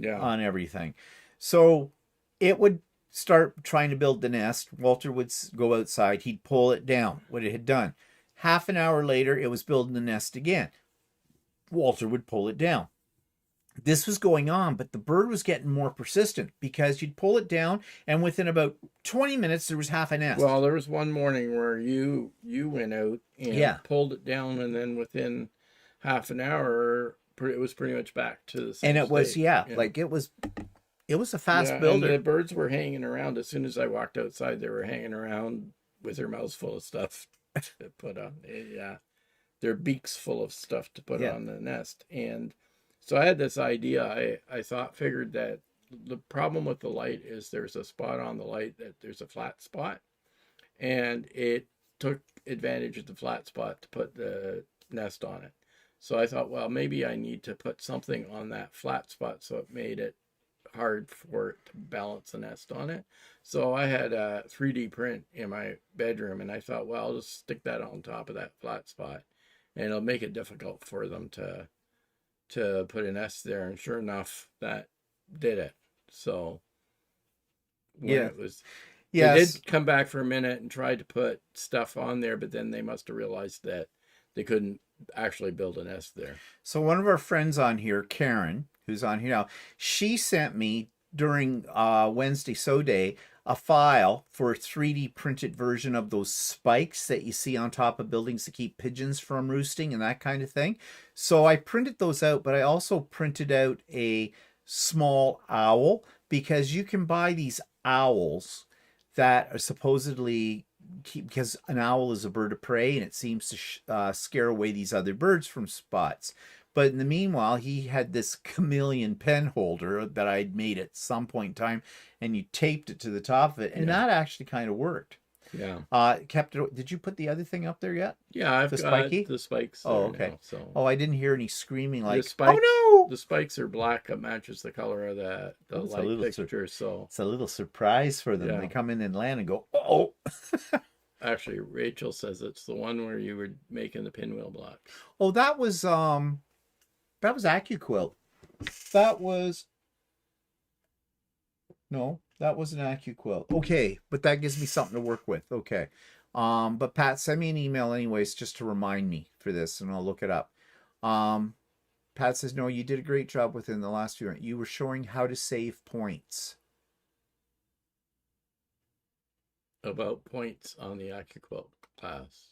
on everything. So it would start trying to build the nest. Walter would go outside. He'd pull it down, what it had done. Half an hour later, it was building the nest again. Walter would pull it down. This was going on, but the bird was getting more persistent because you'd pull it down, and within about 20 minutes, there was half a nest. Well, there was one morning where you went out and pulled it down, and then within half an hour, it was pretty much back to the same And it was, state, like it was a fast builder. And the birds were hanging around. As soon as I walked outside, they were hanging around with their mouths full of stuff to put on. Yeah, their beaks full of stuff to put on the nest. And so I had this idea. I figured that the problem with the light is there's a spot on the light that there's a flat spot, and it took advantage of the flat spot to put the nest on it. So I thought, well, maybe I need to put something on that flat spot so it made it hard for it to balance the nest on it. So I had a 3D print in my bedroom, and I thought, well, I'll just stick that on top of that flat spot, and it'll make it difficult for them to put a nest there. And sure enough, that did it. So it was They Yes. did come back for a minute and tried to put stuff on there, but then they must have realized that they couldn't actually build a nest there. So one of our friends on here, Karen, who's on here now, she sent me during Wednesday Sew Day a file for a 3D printed version of those spikes that you see on top of buildings to keep pigeons from roosting and that kind of thing. So I printed those out, but I also printed out a small owl, because you can buy these owls that are supposedly because an owl is a bird of prey and it seems to scare away these other birds from spots. But in the meanwhile, he had this chameleon pen holder that I'd made at some point in time, and you taped it to the top of it, and that actually kind of worked. Yeah. Kept it. Did you put the other thing up there yet? Yeah, I've The got spiky? the spikes. Oh, there okay. now, so Oh, I didn't hear any screaming like, spikes, "Oh no!" the spikes are black. It matches the color of the It's a light little fixture. So It's a little surprise for them. Yeah. They come in and land and go, "Oh!" actually, Rachel says it's the one where you were making the pinwheel block. Oh, that was Accuquilt. That was an Accuquilt. Okay, but that gives me something to work with. Okay. But Pat, send me an email anyways, just to remind me for this, and I'll look it up. Pat says, no, you did a great job within the last few. You were showing how to save points. About points on the Accuquilt class.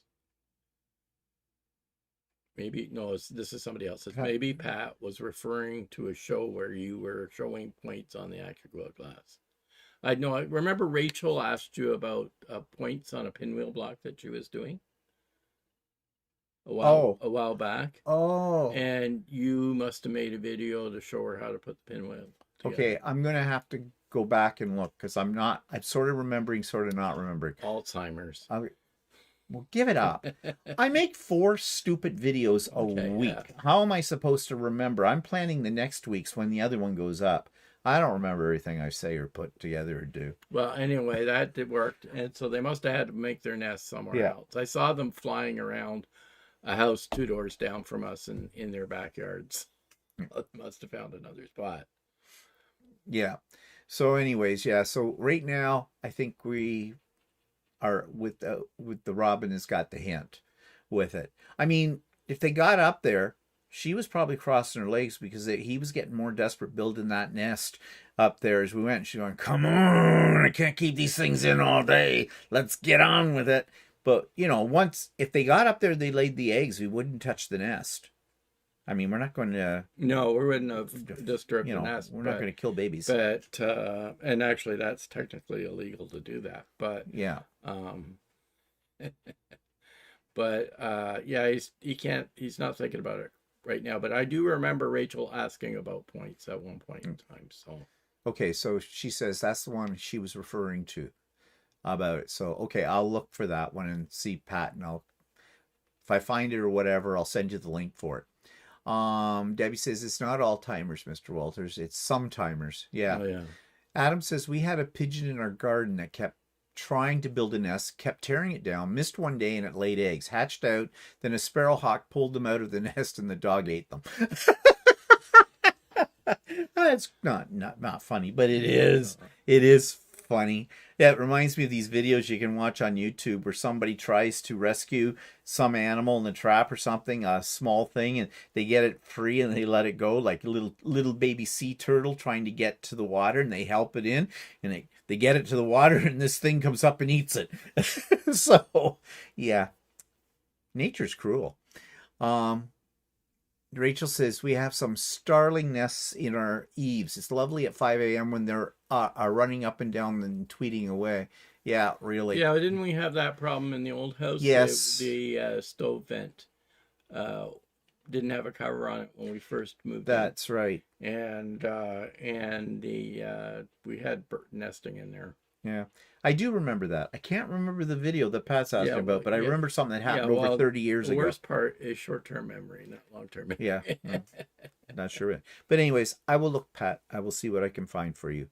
Maybe, no, this is somebody else. Maybe Pat was referring to a show where you were showing points on the Accuquilt class. I know. I remember Rachel asked you about points on a pinwheel block that she was doing a while back. Oh. And you must have made a video to show her how to put the pinwheel together. Okay, I'm going to have to go back and look, because I'm sort of remembering, sort of not remembering. Alzheimer's. Well, give it up. I make 4 stupid videos a week. Yeah. How am I supposed to remember? I'm planning the next week's when the other one goes up. I don't remember everything I say or put together or do. Well, anyway, that worked. And so they must have had to make their nest somewhere else. I saw them flying around a house 2 doors down from us in their backyards. Must have found another spot. Yeah. So anyways, yeah. So right now, I think we are with the Robin has got the hint with it. I mean, if they got up there, she was probably crossing her legs, because he was getting more desperate building that nest up there as we went. She's going, come on, I can't keep these things in all day. Let's get on with it. But, if they got up there, they laid the eggs, we wouldn't touch the nest. I mean, we're not going to... No, we wouldn't have disturbed the nest. We're not going to kill babies. But, and actually that's technically illegal to do that. But, yeah. But, yeah, he's not thinking about it right now. But I do remember Rachel asking about points at one point in time. So, okay, so she says that's the one she was referring to about it. So, okay, I'll look for that one and see Pat, and if I find it or whatever, I'll send you the link for it. Debbie says it's not all timers, Mr. Walters. It's some timers. Yeah. Oh, yeah. Adam says we had a pigeon in our garden that kept trying to build a nest, kept tearing it down, missed one day, and it laid eggs, hatched out. Then a sparrowhawk pulled them out of the nest, and the dog ate them. It's not funny, but it is. It is funny. Yeah, it reminds me of these videos you can watch on YouTube where somebody tries to rescue some animal in the trap or something, a small thing, and they get it free and they let it go, like a little baby sea turtle trying to get to the water, and they help it in, and they get it to the water, and this thing comes up and eats it. So, yeah, nature's cruel. Rachel says we have some starling nests in our eaves. It's lovely at 5 a.m. when they're are running up and down and tweeting away. Yeah, really. Yeah, didn't we have that problem in the old house? Yes. The stove vent didn't have a cover on it when we first moved. That's right. And we had nesting in there. Yeah, I do remember that. I can't remember the video that Pat's asking about, but I remember something that happened over 30 years ago. The worst part is short-term memory, not long-term memory. Yeah, not sure. But anyways, I will look, Pat. I will see what I can find for you.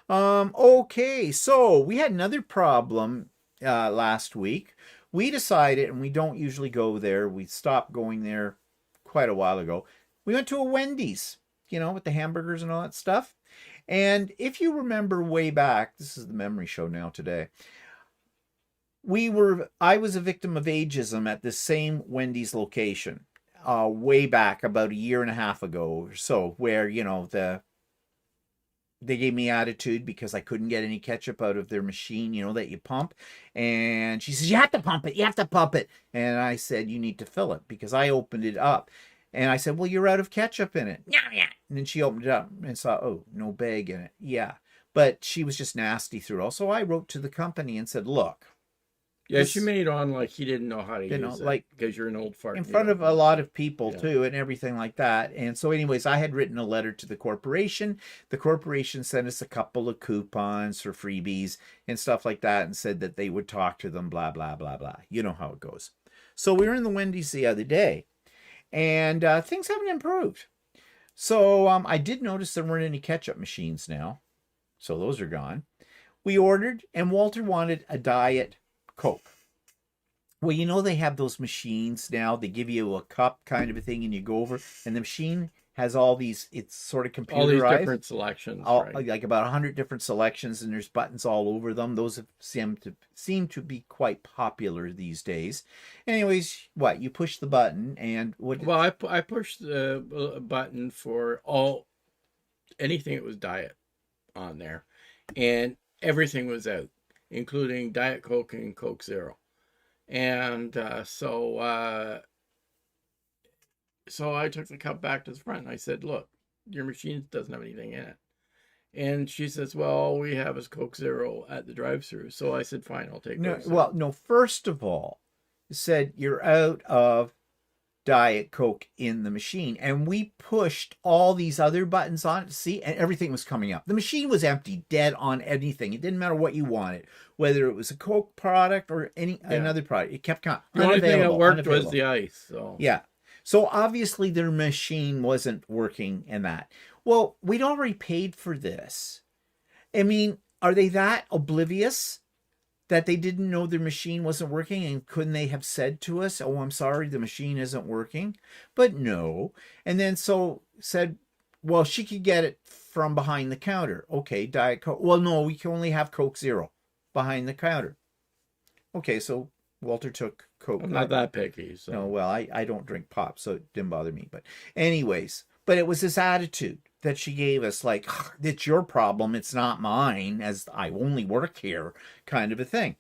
Okay, so we had another problem last week. We decided, and we don't usually go there. We stopped going there quite a while ago. We went to a Wendy's, with the hamburgers and all that stuff. And if you remember way back, this is the memory show now today. I was a victim of ageism at this same Wendy's location, way back about a year and a half ago or so, where, you know, they gave me attitude because I couldn't get any ketchup out of their machine, you know, that you pump. And she says, you have to pump it. You have to pump it. And I said, you need to fill it, because I opened it up. And I said, well, you're out of ketchup in it. Yeah, yeah. And then she opened it up and saw, oh, no bag in it. Yeah. But she was just nasty through it all. So I wrote to the company and said, look. Yeah, she made it on like he didn't know how to use it. Like, because you're an old fart. In front of a lot of people, too, and everything like that. And so anyways, I had written a letter to the corporation. The corporation sent us a couple of coupons for freebies and stuff like that, and said that they would talk to them, blah, blah, blah, blah. You know how it goes. So we were in the Wendy's the other day, and things haven't improved. So I did notice there weren't any ketchup machines now. So those are gone. We ordered, and Walter wanted a Diet Coke. Well, you know, they have those machines now. They give you a cup kind of a thing, and you go over, and the machine has all these, it's sort of computerized. All these different selections, right? Like about 100 different selections, and there's buttons all over them. Those have seem to be quite popular these days. Anyways, what? You push the button, and what? Well, I pushed the button for anything that was Diet on there, and everything was out, including Diet Coke and Coke Zero. And so I took the cup back to the front, and I said, look, your machine doesn't have anything in it. And she says, well, all we have is Coke Zero at the drive-thru. So I said, fine, I'll take Coke Zero. Well, no, first of all, it said you're out of Diet Coke in the machine, and we pushed all these other buttons on it to see, and everything was coming up. The machine was empty, dead on anything. It didn't matter what you wanted, whether it was a Coke product or another product. It kept coming. The only thing that worked was the ice. So yeah, so obviously their machine wasn't working in that. Well, we'd already paid for this. I mean, are they that oblivious that they didn't know their machine wasn't working, and couldn't they have said to us, oh, I'm sorry, the machine isn't working? But no. And then so said, well, she could get it from behind the counter. Okay, Diet Coke. Well, no, we can only have Coke Zero behind the counter. Okay, so Walter took Coke. I'm not that picky. So. No, well, I don't drink pop, so it didn't bother me. But anyways, but it was this attitude that she gave us, like, it's your problem, it's not mine, as I only work here, kind of a thing.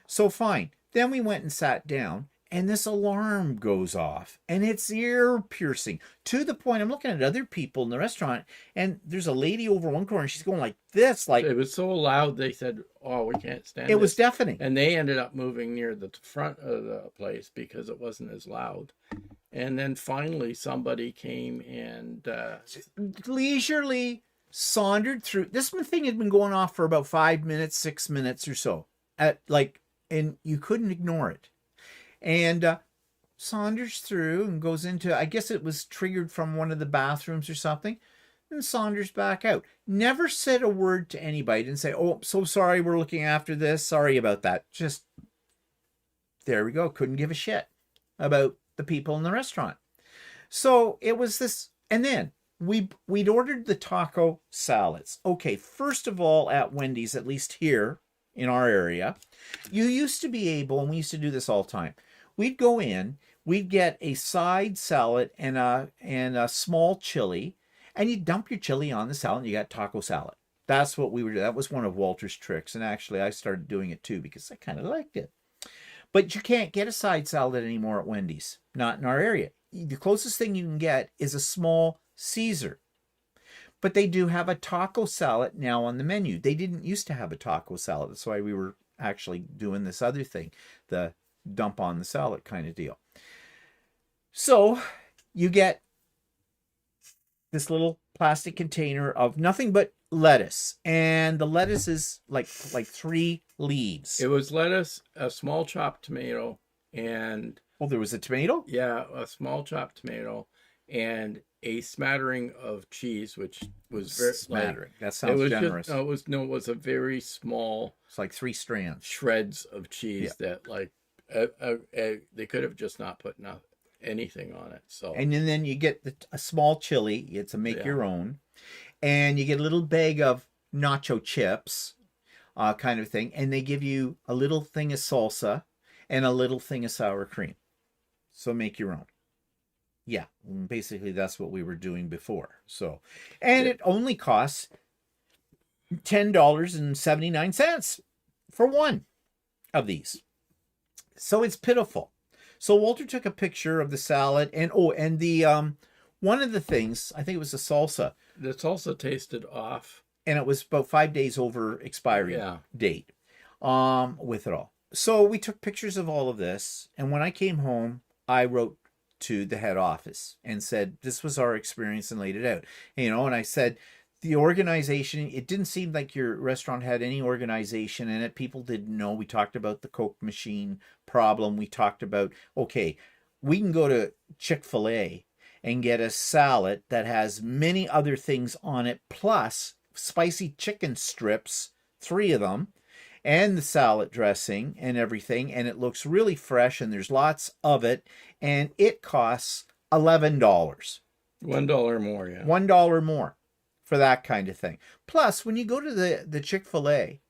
So fine. Then we went and sat down, and this alarm goes off, and it's ear-piercing, to the point I'm looking at other people in the restaurant, and there's a lady over one corner, and she's going like this, like... It was so loud, they said, oh, we can't stand it. It was deafening. And they ended up moving near the front of the place because it wasn't as loud. And then finally somebody came and leisurely sauntered through. This thing had been going off for about 5 minutes, 6 minutes or so. And you couldn't ignore it. And saunders through and goes into, I guess it was triggered from one of the bathrooms or something, and saunders back out. Never said a word to anybody. Didn't say, oh, so sorry, we're looking after this. Sorry about that. Just, there we go. Couldn't give a shit about the people in the restaurant. So it was this, and then we'd ordered the taco salads. Okay, first of all, at Wendy's, at least here in our area, you used to be able, and we used to do this all the time, we'd go in, we'd get a side salad and a small chili, and you dump your chili on the salad, and you got taco salad. That's what we were doing. That was one of Walter's tricks, and actually I started doing it too because I kind of liked it. But you can't get a side salad anymore at Wendy's. Not in our area. The closest thing you can get is a small Caesar. But they do have a taco salad now on the menu. They didn't used to have a taco salad. That's why we were actually doing this other thing, the dump on the salad kind of deal. So you get this little plastic container of nothing but lettuce, and the lettuce is like 3 leaves. It was lettuce, a small chopped tomato, and there was a tomato? Yeah, a small chopped tomato and a smattering of cheese, which was very smattering. That sounds generous. It was a very small. It's like 3 strands, shreds of cheese that they could have just not put anything on it. So and then you get a small chili. It's a make your own. and you get a little bag of nacho chips, kind of thing, and they give you a little thing of salsa and a little thing of sour cream. So make your own. Yeah, basically that's what we were doing before. So, and it only costs $10.79 for one of these. So it's pitiful. So Walter took a picture of the salad, and the one of the things, I think it was the salsa. The salsa tasted off. And it was about 5 days over expiry date with it all. So we took pictures of all of this, and when I came home, I wrote to the head office and said, this was our experience, and laid it out. And I said, the organization, it didn't seem like your restaurant had any organization in it. People didn't know. We talked about the Coke machine problem. We talked about, okay, we can go to Chick-fil-A and get a salad that has many other things on it, plus spicy chicken strips, 3 of them, and the salad dressing and everything, and it looks really fresh, and there's lots of it, and it costs $11. $1 more, yeah. $1 more for that kind of thing. Plus, when you go to the Chick-fil-A,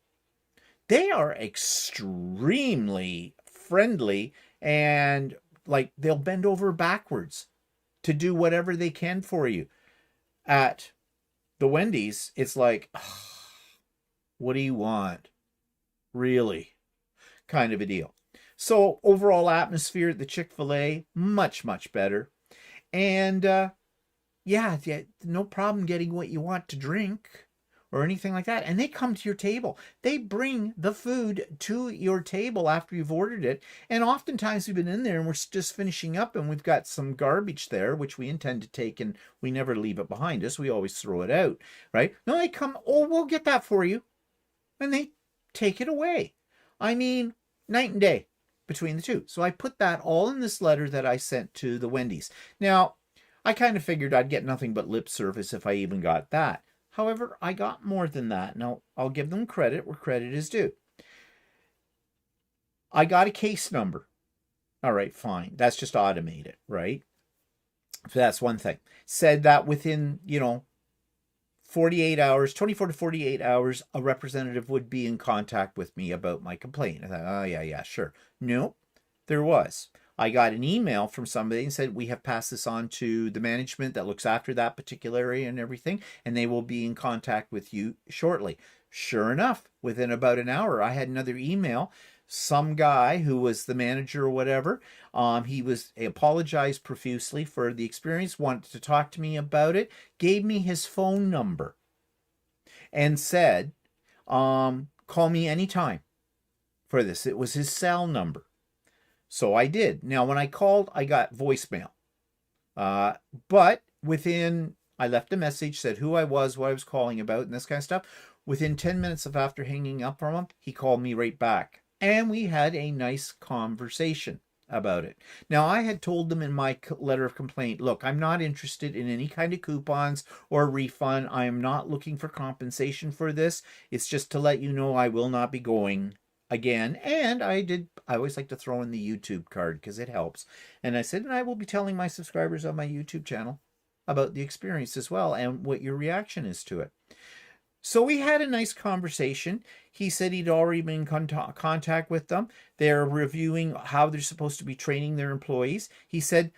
they are extremely friendly, and like they'll bend over backwards to do whatever they can for you. At the Wendy's, it's like, oh, what do you want? Really? Kind of a deal. So overall atmosphere at the Chick-fil-A, much, much better. And yeah, no problem getting what you want to drink or anything like that. And they come to your table. They bring the food to your table after you've ordered it. And oftentimes we've been in there and we're just finishing up and we've got some garbage there, which we intend to take, and we never leave it behind us. We always throw it out, right? No, they come, oh, we'll get that for you. And they take it away. I mean, night and day between the two. So I put that all in this letter that I sent to the Wendy's. Now, I kind of figured I'd get nothing but lip service if I even got that. However, I got more than that. Now, I'll give them credit where credit is due. I got a case number. All right, fine. That's just automated, right? So that's one thing. Said that within, 48 hours, 24 to 48 hours, a representative would be in contact with me about my complaint. I thought, oh, yeah, sure. Nope, there was. I got an email from somebody and said, we have passed this on to the management that looks after that particular area and everything, and they will be in contact with you shortly. Sure enough, within about an hour, I had another email. Some guy who was the manager or whatever, he apologized profusely for the experience, wanted to talk to me about it, gave me his phone number, and said, call me anytime for this. It was his cell number. So I did. Now, when I called, I got voicemail. But I left a message, said who I was, what I was calling about, and this kind of stuff. Within 10 minutes of after hanging up from him, he called me right back. And we had a nice conversation about it. Now, I had told them in my letter of complaint, look, I'm not interested in any kind of coupons or refund. I am not looking for compensation for this. It's just to let you know I will not be going again. And I always like to throw in the YouTube card because it helps. And I said, and I will be telling my subscribers on my YouTube channel about the experience as well and what your reaction is to it. So we had a nice conversation. He said he'd already been in contact with them. They're reviewing how they're supposed to be training their employees. He said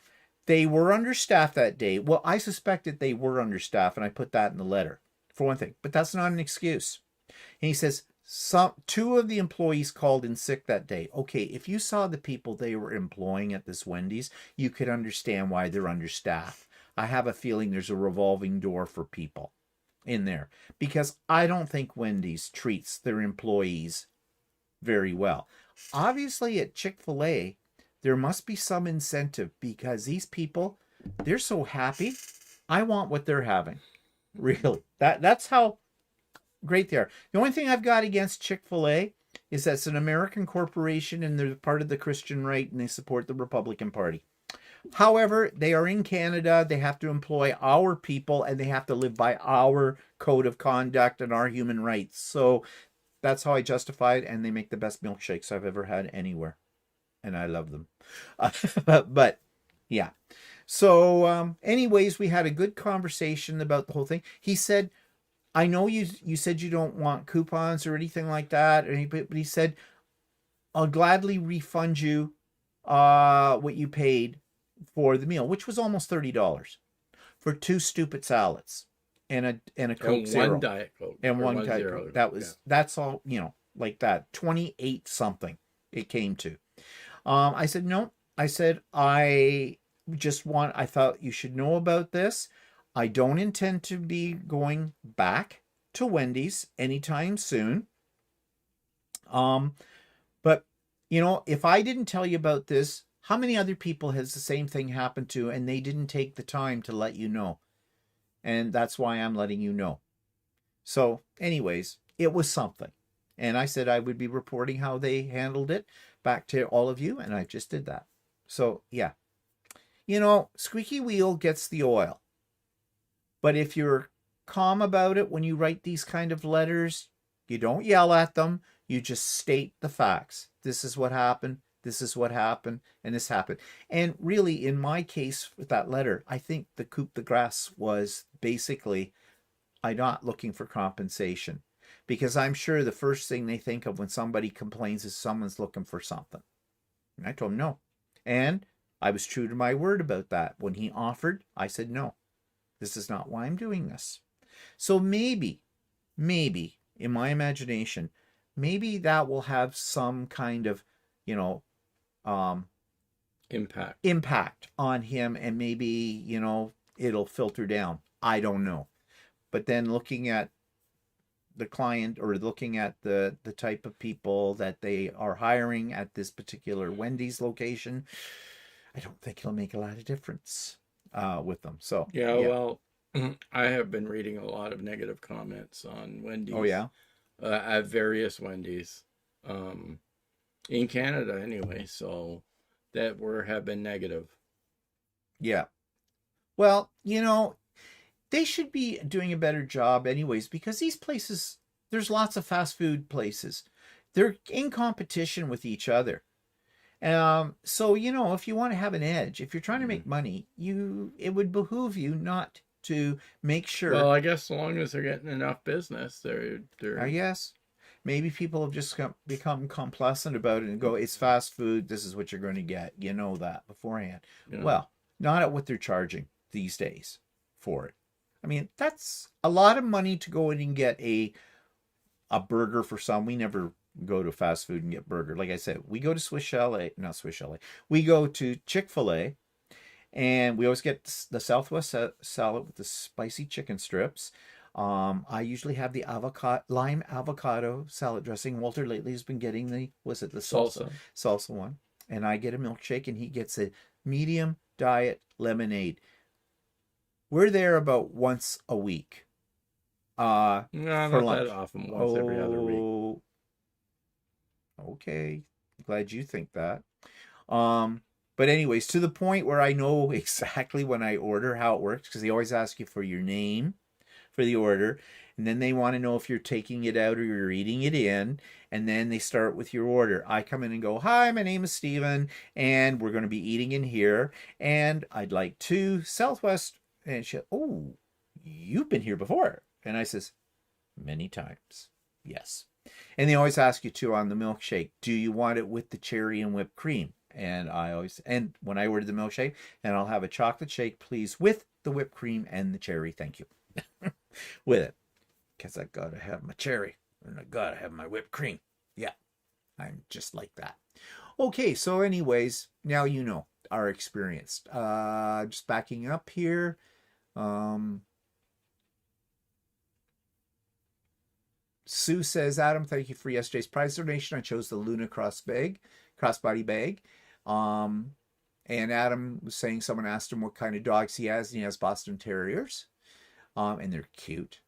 they were understaffed that day. Well, I suspected they were understaffed, and I put that in the letter, for one thing. But that's not an excuse. And he says, 2 of the employees called in sick that day. Okay, if you saw the people they were employing at this Wendy's, you could understand why they're understaffed. I have a feeling there's a revolving door for people in there, because I don't think Wendy's treats their employees very well. Obviously at Chick-fil-A, there must be some incentive, because these people, they're so happy. I want what they're having. Really. That's how great they are. The only thing I've got against Chick-fil-A is that it's an American corporation and they're part of the Christian right and they support the Republican Party. However, they are in Canada. They have to employ our people and they have to live by our code of conduct and our human rights. So that's how I justify it, and they make the best milkshakes I've ever had anywhere. And I love them. But yeah. So anyways, we had a good conversation about the whole thing. He said, I know you said you don't want coupons or anything like that, but he said, I'll gladly refund you what you paid for the meal, which was almost $30 for 2 stupid salads and a Coke And Zero one Diet Coke. and or one one Diet Zero. Coke. That's all, like that. 28 something it came to. I said, no. I said, I thought you should know about this. I don't intend to be going back to Wendy's anytime soon. But if I didn't tell you about this, how many other people has the same thing happened to and they didn't take the time to let you know? And that's why I'm letting you know. So anyways, it was something. And I said I would be reporting how they handled it back to all of you, and I just did that. So yeah, squeaky wheel gets the oil. But if you're calm about it when you write these kind of letters, you don't yell at them. You just state the facts. This is what happened. This is what happened. And this happened. And really, in my case with that letter, I think the coup de grace was basically, I'm not looking for compensation. Because I'm sure the first thing they think of when somebody complains is someone's looking for something. And I told him no. And I was true to my word about that. When he offered, I said no. This is not why I'm doing this. So maybe, in my imagination, maybe that will have some kind of, impact on him, and maybe, it'll filter down. I don't know. But then looking at the client, or looking at the type of people that they are hiring at this particular Wendy's location, I don't think it'll make a lot of difference with them. So yeah, well, I have been reading a lot of negative comments on Wendy's. Oh yeah, at various Wendy's, in Canada anyway. So that have been negative. Yeah. Well, they should be doing a better job anyways, because these places, there's lots of fast food places. They're in competition with each other. So, if you want to have an edge, if you're trying to make money, it would behoove you not to make sure. Well, I guess as long as they're getting enough business, they're. I guess. Maybe people have just become complacent about it and go, it's fast food, this is what you're going to get. You know that beforehand. Yeah. Well, not at what they're charging these days for it. I mean, that's a lot of money to go in and get a burger for some. We never go to fast food and get burger. Like I said, we go to we go to Chick-fil-A, and we always get the Southwest salad with the spicy chicken strips. I usually have the lime avocado salad dressing. Walter lately has been getting the salsa one. And I get a milkshake, and he gets a medium diet lemonade. We're there about once a week. No, for not lunch. that often. Once every other week. Okay, glad you think that. But anyways, to the point where I know exactly when I order how it works, because they always ask you for your name for the order, and then they want to know if you're taking it out or you're eating it in, and then they start with your order. I come in and go, hi, my name is Steven, and we're going to be eating in here, and I'd like 2 Southwest. And she, oh, you've been here before. And I says, many times, yes. And they always ask you too on the milkshake, do you want it with the cherry and whipped cream? And when I order the milkshake, and I'll have a chocolate shake, please, with the whipped cream and the cherry, thank you. With it, because I gotta have my cherry and I gotta have my whipped cream. Yeah, I'm just like that. Okay, so anyways, now you know our experience. Just backing up here. Sue says, Adam, thank you for yesterday's prize donation. I chose the Luna crossbody bag. And Adam was saying someone asked him what kind of dogs he has, and he has Boston Terriers. And they're cute.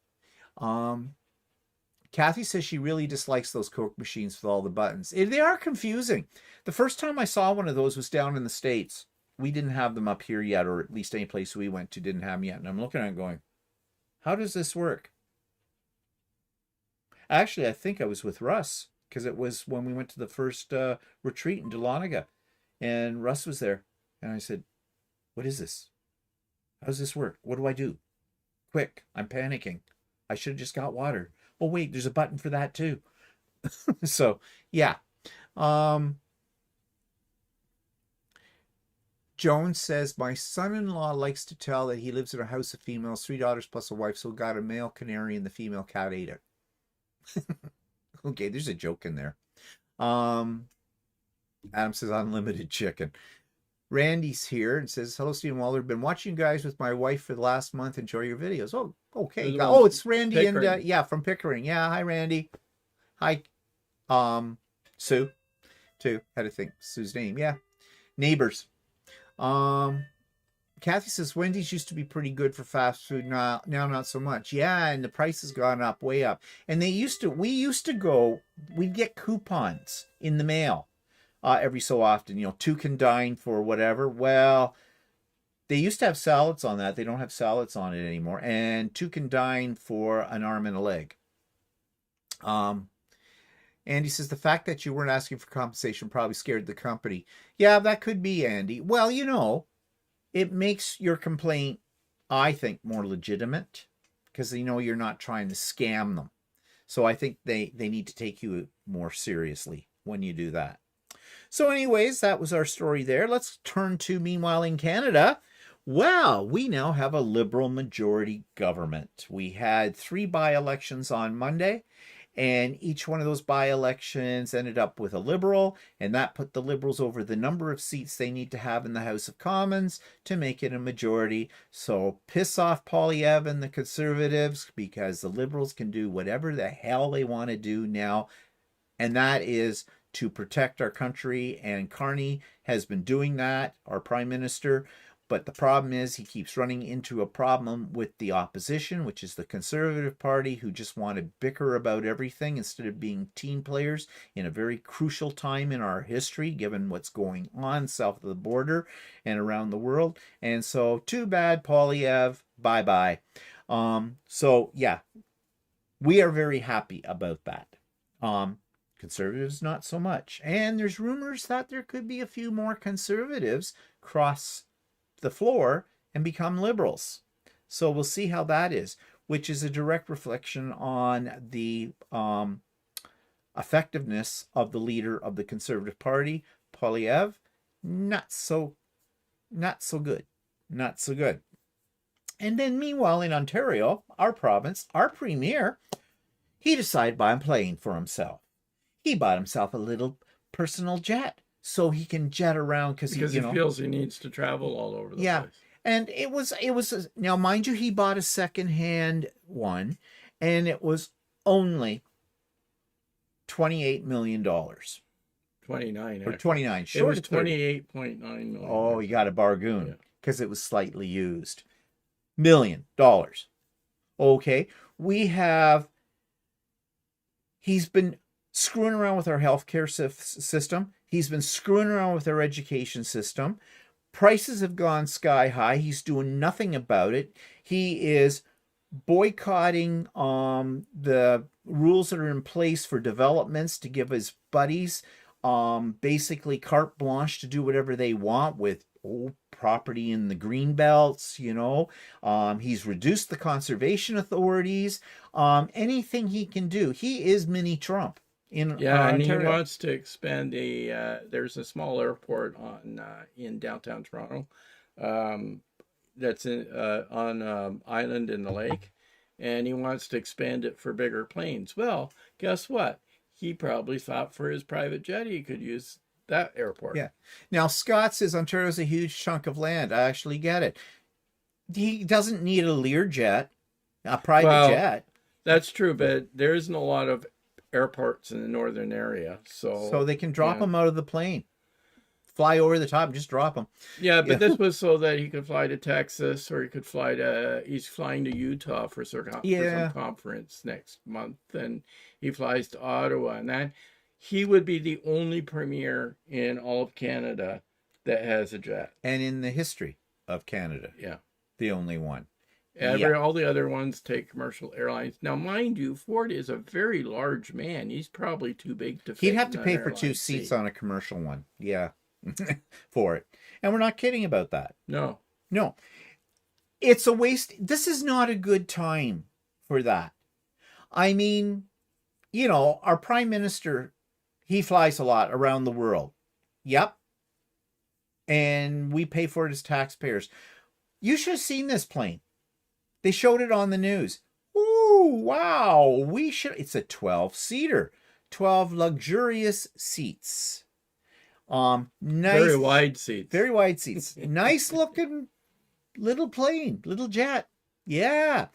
Kathy says she really dislikes those Coke machines with all the buttons. They are confusing. The first time I saw one of those was down in the States. We didn't have them up here yet, or at least any place we went to didn't have them yet. And I'm looking at it going, how does this work? Actually, I think I was with Russ, because it was when we went to the first retreat in Dahlonega, and Russ was there. And I said, what is this? How does this work? What do I do? Quick, I'm panicking. I should have just got water. Oh, wait, there's a button for that too. So, yeah. Jones says, my son-in-law likes to tell that he lives in a house of females, 3 daughters plus a wife, so got a male canary and the female cat ate it. Okay, there's a joke in there. Adam says, unlimited chicken. Randy's here and says, hello, Stephen Waller. Been watching you guys with my wife for the last month. Enjoy your videos. Oh, okay. Oh, it's Randy Pickering. And yeah, from Pickering. Yeah, hi, Randy. Hi, Sue, too. Had to think Sue's name. Yeah, neighbors. Kathy says Wendy's used to be pretty good for fast food. Now not so much. Yeah, and the price has gone up, way up. And we used to go, we'd get coupons in the mail every so often, 2 can dine for whatever. Well, they used to have salads on that. They don't have salads on it anymore. And 2 can dine for an arm and a leg. Andy says, the fact that you weren't asking for compensation probably scared the company. Yeah, that could be, Andy. Well, it makes your complaint, I think, more legitimate because you're not trying to scam them. So I think they need to take you more seriously when you do that. So anyways, that was our story there. Let's turn to, meanwhile, in Canada. Well, we now have a Liberal majority government. We had 3 by-elections on Monday. And each one of those by-elections ended up with a Liberal, and that put the Liberals over the number of seats they need to have in the House of Commons to make it a majority. So piss off Poilievre and the Conservatives, because the Liberals can do whatever the hell they want to do now, and that is to protect our country. And Carney has been doing that, our Prime Minister. But the problem is he keeps running into a problem with the opposition, which is the Conservative Party, who just want to bicker about everything instead of being team players in a very crucial time in our history, given what's going on south of the border and around the world. And so, too bad, Poilievre, bye-bye. So, yeah, we are very happy about that. Conservatives, not so much. And there's rumors that there could be a few more Conservatives cross the floor and become Liberals. So we'll see how that is, which is a direct reflection on the effectiveness of the leader of the Conservative Party, Poilievre. Not so good. Not so good. And then meanwhile in Ontario, our province, our premier, he decided by playing for himself. He bought himself a little personal jet, so he can jet around because he feels he needs to travel all over the place. And it was now, mind you, he bought a secondhand one, and it was only $28 million. 29 or 29. It was 28.9 million. Oh, you got a bargain because it was slightly used. $1 million. Okay, he's been screwing around with our healthcare system. He's been screwing around with our education system. Prices have gone sky high. He's doing nothing about it. He is boycotting the rules that are in place for developments to give his buddies basically carte blanche to do whatever they want with property in the green belts. He's reduced the conservation authorities. Anything he can do. He is mini Trump. And he wants to expand there's a small airport in downtown Toronto that's on island in the lake, and he wants to expand it for bigger planes. Well, guess what? He probably thought for his private jet he could use that airport. Yeah. Now, Scott says Ontario's a huge chunk of land. I actually get it. He doesn't need a Learjet, a private jet. That's true, but there isn't a lot of airports in the northern area, so they can drop them out of the plane, fly over the top, just drop them. This was so that he could fly to Texas, or he could he's flying to Utah for some conference next month, and he flies to Ottawa, and that he would be the only premier in all of Canada that has a jet, and in the history of Canada, the only one. All the other ones take commercial airlines. Now, mind you, Ford is a very large man. He's probably too big to fit. He'd have to pay for 2 seats on a commercial one. Yeah, for it. And we're not kidding about that. No. It's a waste. This is not a good time for that. I mean, you know, our prime minister, he flies a lot around the world. Yep. And we pay for it as taxpayers. You should have seen this plane. They showed it on the news. Ooh, wow. It's a 12-seater. 12 luxurious seats. Nice. Very wide seats. Very wide seats. Nice looking little plane, little jet. Yeah.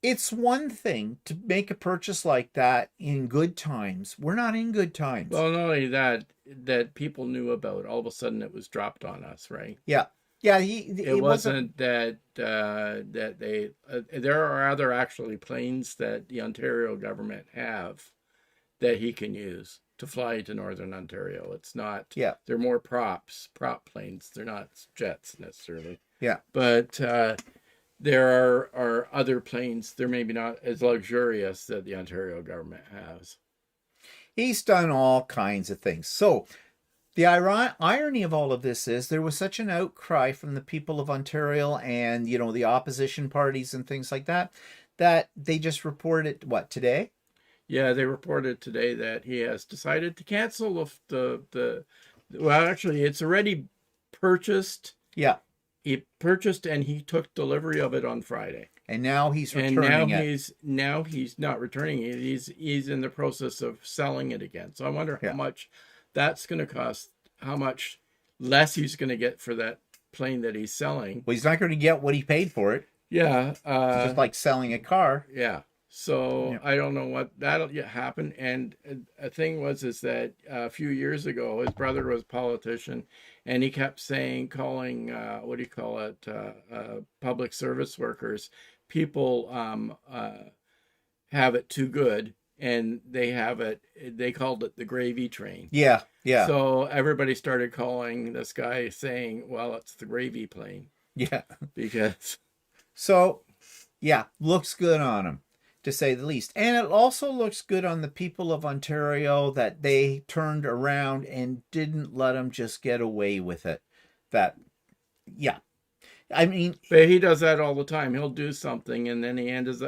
It's one thing to make a purchase like that in good times. We're not in good times. Well, not only that people knew about. All of a sudden, it was dropped on us, right? Yeah. Yeah, it wasn't that they. There are other actually planes that the Ontario government have that he can use to fly to Northern Ontario. It's not. Yeah. They're more prop planes. They're not jets necessarily. Yeah. But there are other planes. They're maybe not as luxurious that the Ontario government has. He's done all kinds of things. So the irony of all of this is there was such an outcry from the people of Ontario and, you know, the opposition parties and things like that, that they just reported, what, today? Yeah, they reported today that he has decided to cancel well, actually, it's already purchased. Yeah. He purchased and he took delivery of it on Friday. And now he's returning it. Now he's not returning it. He's in the process of selling it again. So I wonder how much that's going to cost, how much less he's going to get for that plane that he's selling. Well, he's not going to get what he paid for it. Yeah. It's just like selling a car. Yeah. So I don't know what that'll happen. And a thing is that a few years ago, his brother was a politician, and he kept calling what do you call it, public service workers. People have it too good, and they called it the gravy train. Yeah, yeah. So everybody started calling this guy saying, well, it's the gravy plane. Yeah. Because. So, yeah, looks good on him, to say the least. And it also looks good on the people of Ontario that they turned around and didn't let him just get away with it. I mean, but he does that all the time. He'll do something, and then he ends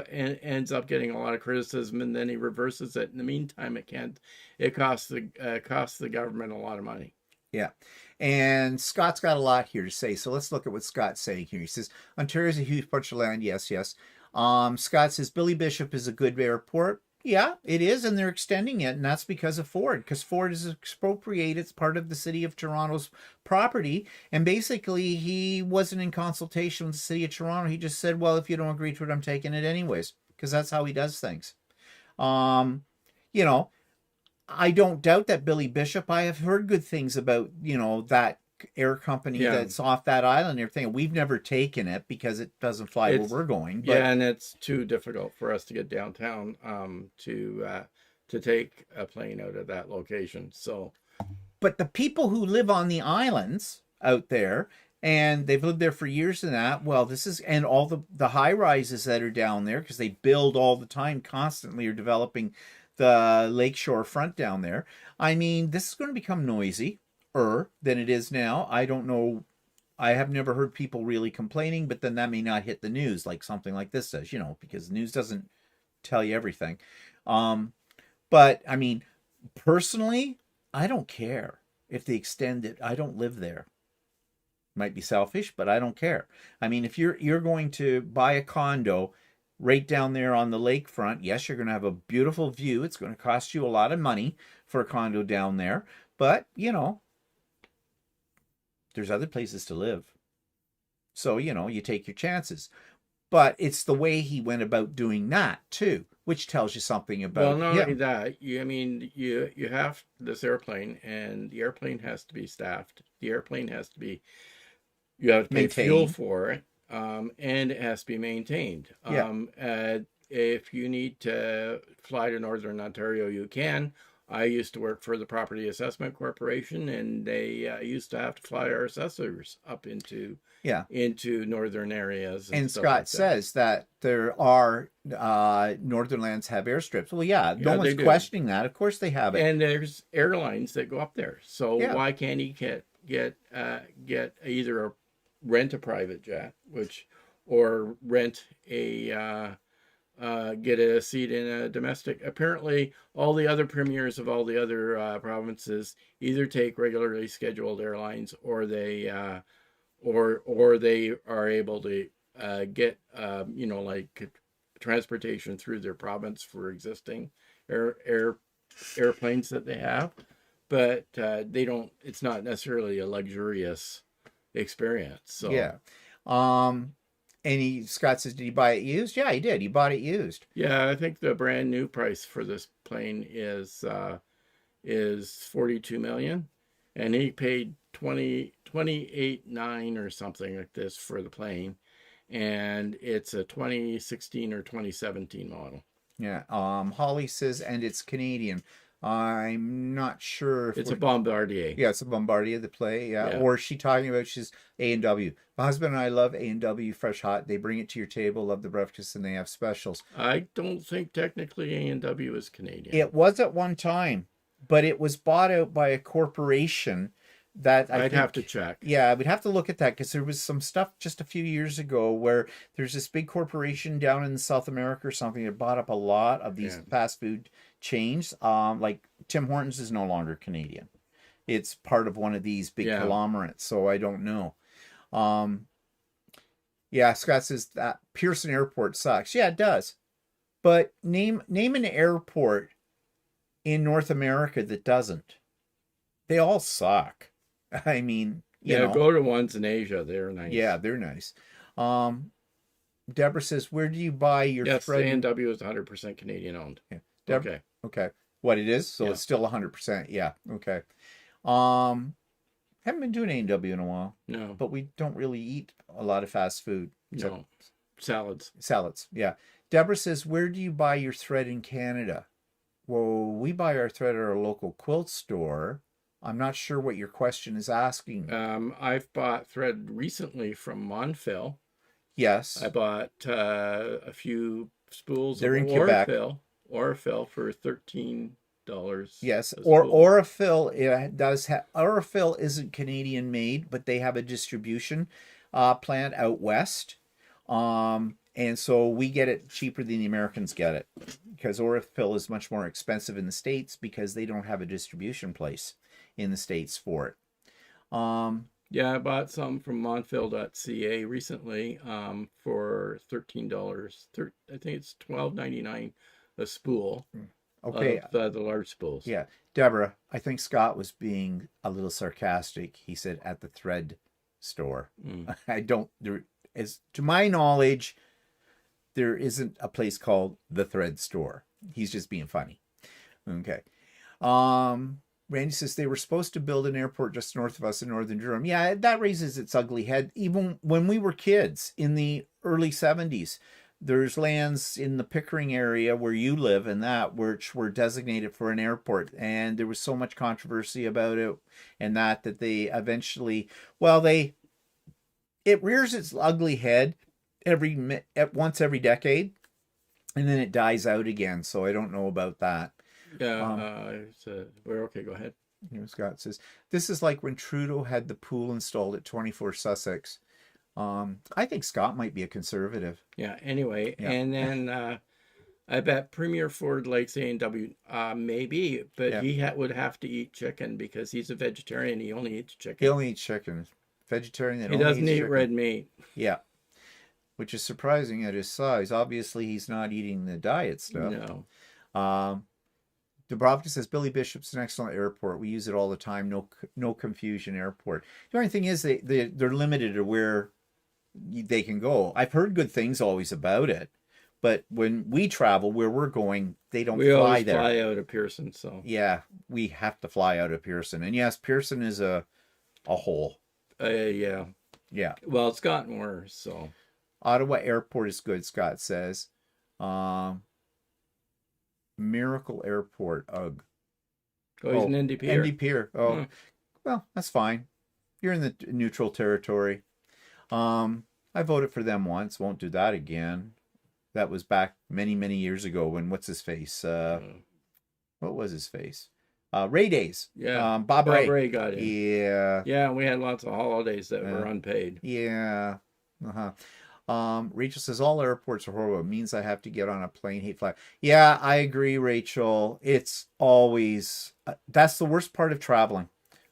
up getting a lot of criticism, and then he reverses it. In the meantime, it costs the government a lot of money. Yeah. And Scott's got a lot here to say. So let's look at what Scott's saying here. He says, Ontario's a huge bunch of land. Yes, yes. Scott says, Billy Bishop is a good airport. Yeah, it is, and they're extending it, and that's because of Ford, because Ford is expropriated. It's part of the city of Toronto's property, and basically he wasn't in consultation with the city of Toronto. He just said, well, if you don't agree to it, I'm taking it anyways, because that's how he does things. You know, I don't doubt that Billy Bishop, I have heard good things about, you know, that air company that's off that island and everything. We've never taken it because it doesn't fly where we're going. But, and it's too difficult for us to get downtown to take a plane out of that location. So, but the people who live on the islands out there, and they've lived there for years and that, well, this is, and all the high rises that are down there, because they build all the time, constantly are developing the lakeshore front down there. I mean, this is going to become noisy than it is now. I don't know. I have never heard people really complaining, but then that may not hit the news like something like this does, you know, because the news doesn't tell you everything. But I mean, personally, I don't care if they extend it. I don't live there. Might be selfish, but I don't care. I mean, if you're going to buy a condo right down there on the lakefront, yes, you're going to have a beautiful view. It's going to cost you a lot of money for a condo down there, but you know, there's other places to live. So, you know, you take your chances. But it's the way he went about doing that, too, which tells you something about... Well, not only that, you have this airplane, and the airplane has to be staffed. The airplane has to be... You have to pay fuel for it, and it has to be maintained. If you need to fly to Northern Ontario, you can. I used to work for the Property Assessment Corporation, and they used to have to fly our assessors up into northern areas. And Scott says that there are northern lands have airstrips. Well, no one's questioning that. Of course they have it. And there's airlines that go up there. So why can't he get rent a private jet, or rent a get a seat in a domestic. Apparently, all the other premiers of all the other provinces either take regularly scheduled airlines, or they are able to get like transportation through their province for existing airplanes that they have, but they don't. It's not necessarily a luxurious experience. So Yeah. And Scott says, did he buy it used? Yeah, he did. He bought it used. yeah, I think the brand new price for this plane is 42 million, and he paid 28.9 or something like this for the plane, and it's a 2016 or 2017 model. Yeah. Holly says, and it's Canadian. I'm not sure if It's a Bombardier. yeah, it's a Bombardier the play. Yeah. Yeah. Or is she talking about she's A&W? My husband and I love A&W fresh hot. They bring it to your table, love the breakfast, and they have specials. I don't think technically A&W is Canadian. It was at one time, but it was bought out by a corporation that I'd have to check. Yeah, we'd have to look at that because there was some stuff just a few years ago where there's this big corporation down in South America or something that bought up a lot of these fast food chains. Like Tim Hortons is no longer Canadian. It's part of one of these big conglomerates, so I don't know. Yeah, Scott says that Pearson Airport sucks. Yeah, it does. But name an airport in North America that doesn't. They all suck. I mean, you know. Go to ones in Asia. They're nice. Yeah, they're nice. Deborah says, where do you buy your thread? A&W is 100% Canadian owned. Yeah. Okay. Okay. What it is? So it's still 100%. Yeah. Okay. Haven't been doing A&W in a while. No. But we don't really eat a lot of fast food. No. Salads. Yeah. Deborah says, where do you buy your thread in Canada? Well, we buy our thread at our local quilt store. I'm not sure what your question is asking. I've bought thread recently from Monfil. Yes. I bought a few spools They're of in Quebec. Orifil for $13. Yes. Or Orifil, it does have, Orifil isn't Canadian made, but they have a distribution plant out west. And so we get it cheaper than the Americans get it, because Orifil is much more expensive in the States because they don't have a distribution place in the States for it. Yeah, I bought some from monfil.ca recently for $13. I think it's $12.99 a spool. Okay. Of the large spools. Yeah. Deborah, I think Scott was being a little sarcastic. He said at the thread store. I don't, as to my knowledge, there isn't a place called the thread store. He's just being funny. Okay. Randy says they were supposed to build an airport just north of us in Northern Durham. Yeah, that raises its ugly head. Even when we were kids in the early 70s, there's lands in the Pickering area where you live and that which were designated for an airport. And there was so much controversy about it and that they eventually, it rears its ugly head once every decade, and then it dies out again. So I don't know about that. Yeah, we're okay. Go ahead. Scott says, this is like when Trudeau had the pool installed at 24 Sussex. I think Scott might be a conservative. Yeah, anyway. Yeah. And then I bet Premier Ford likes A&W. Maybe, but he would have to eat chicken because he's a vegetarian. He only eats chicken. He only eats chicken. Vegetarian. He doesn't eat red meat. Yeah. Which is surprising at his size. Obviously, he's not eating the diet stuff. No. Dubrovka says, Billy Bishop's an excellent airport. We use it all the time. No confusion airport. The only thing is they're limited to where they can go. I've heard good things always about it. But when we travel where we're going, they don't fly there. We always fly out of Pearson. So yeah, we have to fly out of Pearson. And yes, Pearson is a hole. Yeah. Well, it's gotten worse. So Ottawa Airport is good, Scott says. Miracle Airport, ugh. Oh, he's an NDP. NDP. Oh, well, that's fine. You're in the neutral territory. I voted for them once. Won't do that again. That was back many, many years ago when what's his face? What was his face? Ray Days. Yeah. Bob Ray got it. Yeah. Yeah, we had lots of holidays that were unpaid. Yeah. Rachel says all airports are horrible. It means I have to get on a plane. Hate fly. Yeah, I agree, Rachel. It's always that's the worst part of traveling,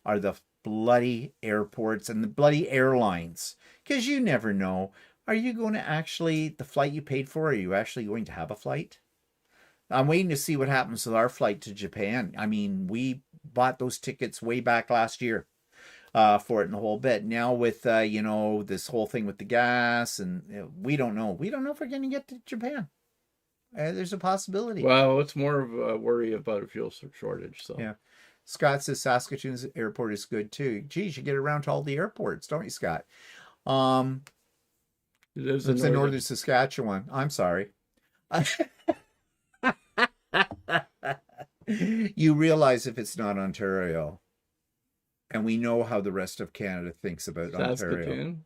are the bloody airports and the bloody airlines, because you never know. Are you going to actually the flight you paid for? Are you actually going to have a flight? I'm waiting to see what happens with our flight to Japan. I mean, we bought those tickets way back last year. For it in the whole bit. Now with you know, this whole thing with the gas, and we don't know. We don't know if we're going to get to Japan. There's a possibility. Well, it's more of a worry about a fuel shortage. So Yeah. Scott says Saskatoon's airport is good too. Geez, you get around to all the airports, don't you, Scott? It's in northern Saskatchewan. I'm sorry. You realize if it's not Ontario. And we know how the rest of Canada thinks about Ontario.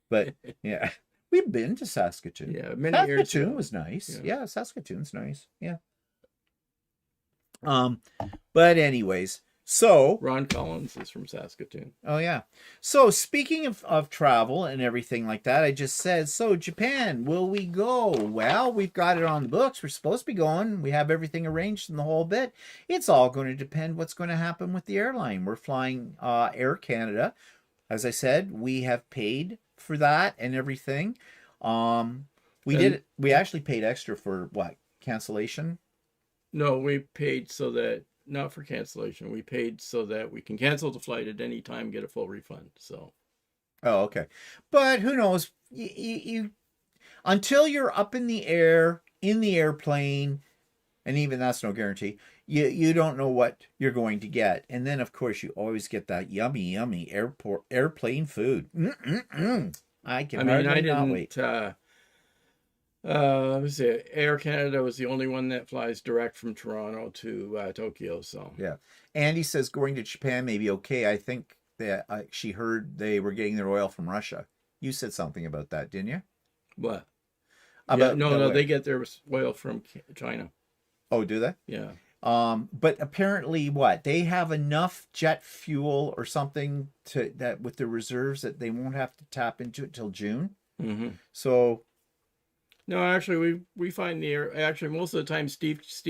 But yeah, we've been to Saskatoon. Yeah, many Saskatoon years ago. was nice. Yeah. Yeah, Saskatoon's nice. Yeah. But anyways, so Ron Collins is from Saskatoon. oh yeah. So speaking of travel and everything like that, I just said, so Japan, will we go? Well, we've got it on the books. We're supposed to be going. We have everything arranged in the whole bit. It's all going to depend what's going to happen with the airline. We're flying Air Canada. As I said, we have paid for that and everything. We actually paid extra for what? Cancellation? No, we paid so that not for cancellation. We paid so that we can cancel the flight at any time, get a full refund. So, oh, okay. But who knows? You until you're up in the air in the airplane, and even that's no guarantee. You don't know what you're going to get, and then of course you always get that yummy airplane food. I didn't wait. Let me see. Air Canada was the only one that flies direct from Toronto to Tokyo. So yeah. Andy says going to Japan may be okay. I think that she heard they were getting their oil from Russia. You said something about that, didn't you? What? About no, they get their oil from China. Oh, do they? Yeah. But apparently, what, they have enough jet fuel or something that with the reserves that they won't have to tap into it till June. Mm-hmm. So. No, actually, we find the air. Actually, most of the time, Steve's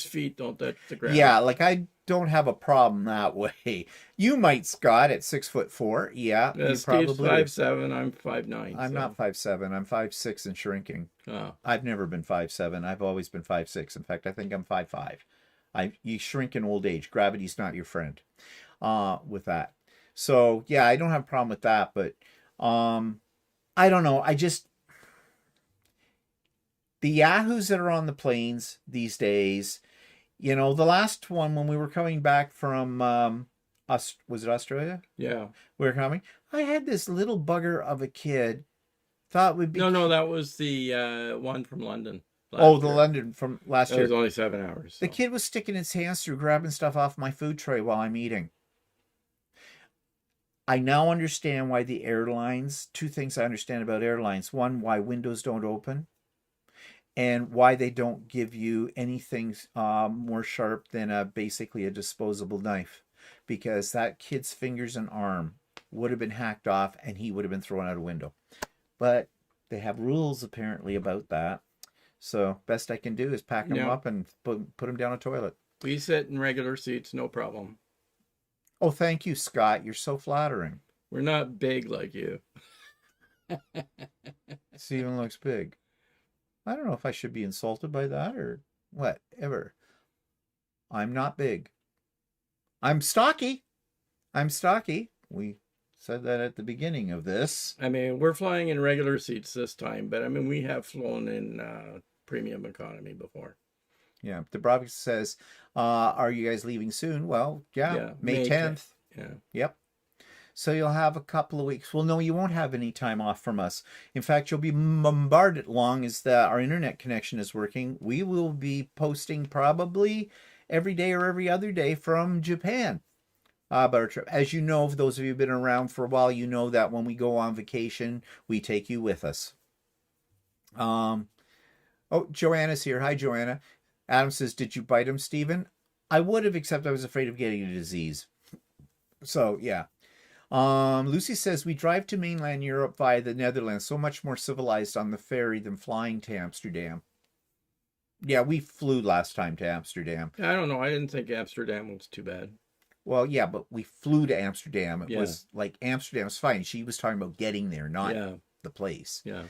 feet don't touch the ground. Yeah, like I don't have a problem that way. You might, Scott, at 6'4". Yeah, you Steve's probably 5'7". I'm 5'9". I'm not 5'7". I'm 5'6" and shrinking. Oh. I've never been 5'7". I've always been 5'6". In fact, I think I'm 5'5". You shrink in old age. Gravity's not your friend. With that. So yeah, I don't have a problem with that. But I don't know. The yahoos that are on the planes these days, you know, the last one when we were coming back from was it Australia? Yeah. We were coming. I had this little bugger of a kid. Thought would be no, that was the one from London. London from last year. It was only 7 hours. So. The kid was sticking his hands through, grabbing stuff off my food tray while I'm eating. I now understand why the airlines. Two things I understand about airlines. One, why windows don't open. And why they don't give you anything more sharp than basically a disposable knife. Because that kid's fingers and arm would have been hacked off and he would have been thrown out a window. But they have rules apparently about that. So best I can do is pack them up and put them down a toilet. We sit in regular seats, no problem. Oh, thank you, Scott. You're so flattering. We're not big like you. Steven looks big. I don't know if I should be insulted by that or whatever. I'm not big. I'm stocky. We said that at the beginning of this. I mean, we're flying in regular seats this time, but I mean, we have flown in premium economy before. Yeah. Dubrovnik says, are you guys leaving soon? Well, yeah. May 10th. Yeah. Yep. So you'll have a couple of weeks. Well, no, you won't have any time off from us. In fact, you'll be bombarded long as our internet connection is working. We will be posting probably every day or every other day from Japan about our trip. As you know, for those of you who've been around for a while, you know that when we go on vacation, we take you with us. Oh, Joanna's here. Hi, Joanna. Adam says, did you bite him, Stephen? I would have, except I was afraid of getting a disease. So, yeah. Lucy says, we drive to mainland Europe via the Netherlands, so much more civilized on the ferry than flying to Amsterdam. Yeah, we flew last time to Amsterdam. I don't know. I didn't think Amsterdam was too bad. Well, yeah, but we flew to Amsterdam. It Yeah. was like Amsterdam's fine. She was talking about getting there, not the place. Yeah.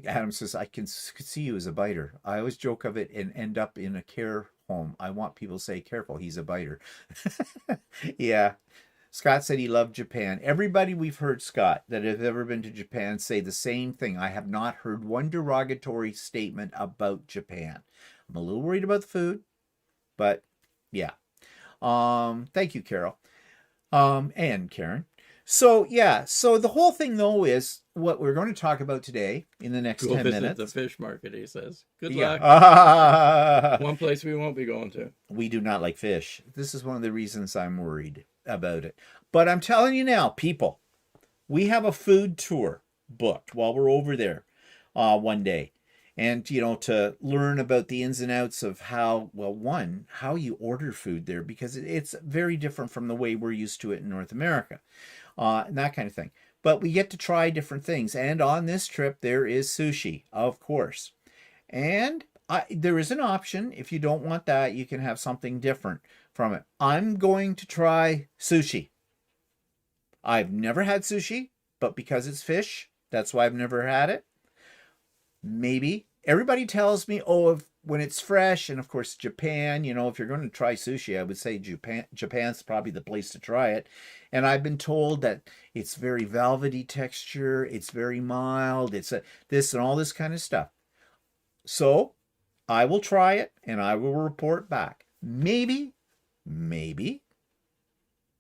Adam says, I could see you as a biter. I always joke of it and end up in a care home. I want people to say, careful, he's a biter. Yeah. Scott said he loved Japan. Everybody we've heard, Scott, that have ever been to Japan say the same thing. I have not heard one derogatory statement about Japan. I'm a little worried about the food, but yeah. Thank you, Carol. And Karen. So yeah, so the whole thing though is what we're going to talk about today in the next 10 visit minutes. the fish market, he says. Good luck. One place we won't be going to. We do not like fish. This is one of the reasons I'm worried about it. But I'm telling you now, people, we have a food tour booked while we're over there one day. And, you know, to learn about the ins and outs of how you order food there, because it's very different from the way we're used to it in North America, and that kind of thing. But we get to try different things. And on this trip, there is sushi, of course. And there is an option. If you don't want that, you can have something different from it. I'm going to try sushi. I've never had sushi, but because it's fish, that's why I've never had it. Maybe. Everybody tells me, when it's fresh, and of course Japan, you know, if you're going to try sushi, I would say Japan's probably the place to try it. And I've been told that it's very velvety texture, it's very mild, it's this and all this kind of stuff. So I will try it and I will report back. Maybe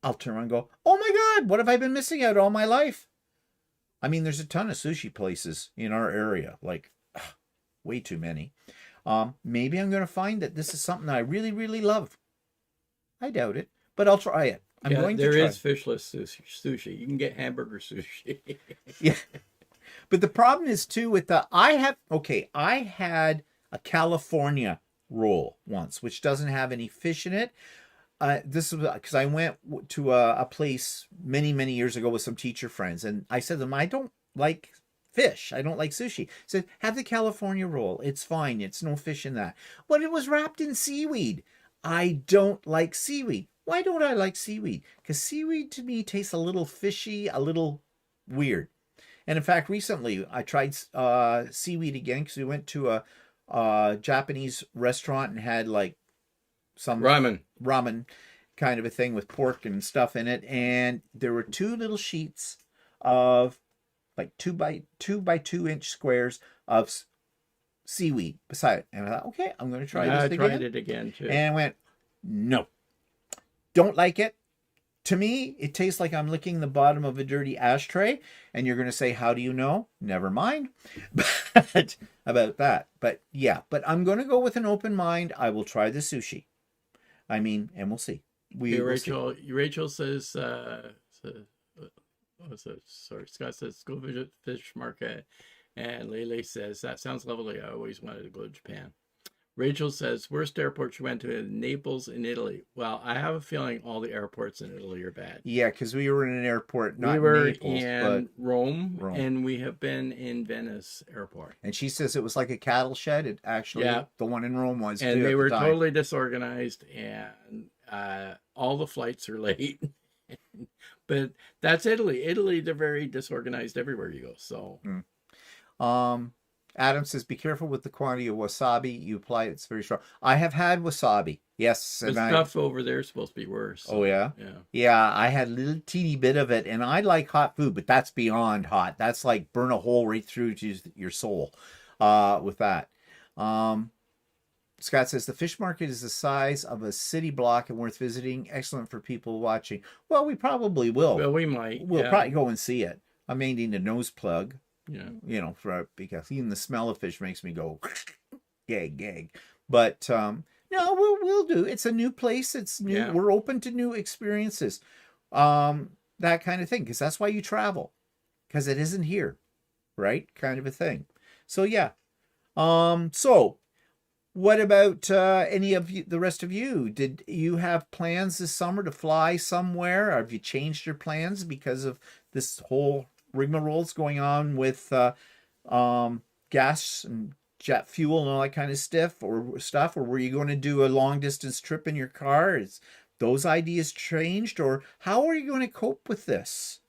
I'll turn around and go, oh my God, what have I been missing out all my life? I mean, there's a ton of sushi places in our area, like way too many. Maybe I'm going to find that this is something I really, really love. I doubt it, but I'll try it. I'm going to try. There is fishless sushi. You can get hamburger sushi. Yeah. But the problem is too with I had a California roll once, which doesn't have any fish in it. This was because I went to a place many, many years ago with some teacher friends, and I said to them, I don't like fish. I don't like sushi. I said, have the California roll. It's fine. It's no fish in that. But it was wrapped in seaweed. I don't like seaweed. Why don't I like seaweed? Because seaweed to me tastes a little fishy, a little weird. And in fact, recently I tried seaweed again because we went to a Japanese restaurant and had like some ramen kind of a thing with pork and stuff in it. And there were two little sheets of like 2 by 2 inch squares of seaweed beside it. And I thought, okay, I'm going to try this again. I tried it again too. And I went, no, don't like it. To me, it tastes like I'm licking the bottom of a dirty ashtray. And you're going to say, how do you know? Never mind but about that. But yeah, but I'm going to go with an open mind. I will try the sushi. I mean, and we'll see. Rachel says, sorry, Scott says, go visit fish market. And Lele says, that sounds lovely. I always wanted to go to Japan. Rachel says, worst airport she went to in Naples in Italy. Well, I have a feeling all the airports in Italy are bad. Yeah, because we were in an airport, not we were Naples, in but Rome, and we have been in Venice airport. And she says it was like a cattle shed. It actually, the one in Rome was. And they were totally disorganized, and all the flights are late. But that's Italy. Italy, they're very disorganized everywhere you go. So, Adam says, be careful with the quantity of wasabi you apply. It's very strong. I have had wasabi. Yes. The stuff over there is supposed to be worse. So, oh, yeah? Yeah, I had a little teeny bit of it. And I like hot food, but that's beyond hot. That's like burn a hole right through to your soul with that. Scott says, the fish market is the size of a city block and worth visiting. Excellent for people watching. Well, we probably will. Well, we might. We'll probably go and see it. I may need a nose plug. Yeah. You know, because even the smell of fish makes me go gag. But no, we'll do. It's a new place. It's new. Yeah. We're open to new experiences. That kind of thing, because that's why you travel, because it isn't here, right? Kind of a thing. So yeah. So What about any of you, the rest of you? Did you have plans this summer to fly somewhere? Or have you changed your plans because of this whole rigmaroles going on with gas and jet fuel and all that kind of stuff? Or were you going to do a long distance trip in your car? Is those ideas changed, or how are you going to cope with this?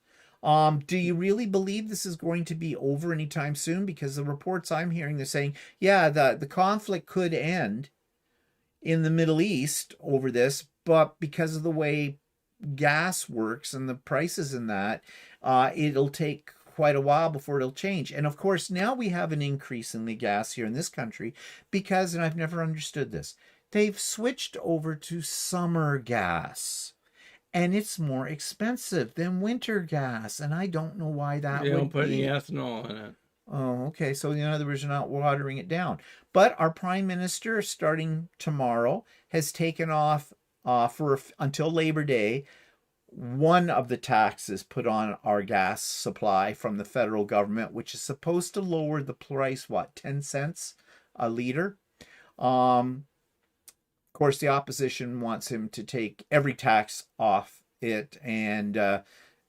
Do you really believe this is going to be over anytime soon? Because the reports I'm hearing, they're saying, yeah, the conflict could end in the Middle East over this, but because of the way gas works and the prices in that, it'll take quite a while before it'll change. And of course, now we have an increase in the gas here in this country because, and I've never understood this, they've switched over to summer gas. And it's more expensive than winter gas, and I don't know why that They would don't put be. any ethanol in it. Oh, okay. So in other words, you're not watering it down. But our prime minister, starting tomorrow, has taken off until Labor Day one of the taxes put on our gas supply from the federal government, which is supposed to lower the price, 10 cents a liter. Of course, the opposition wants him to take every tax off it and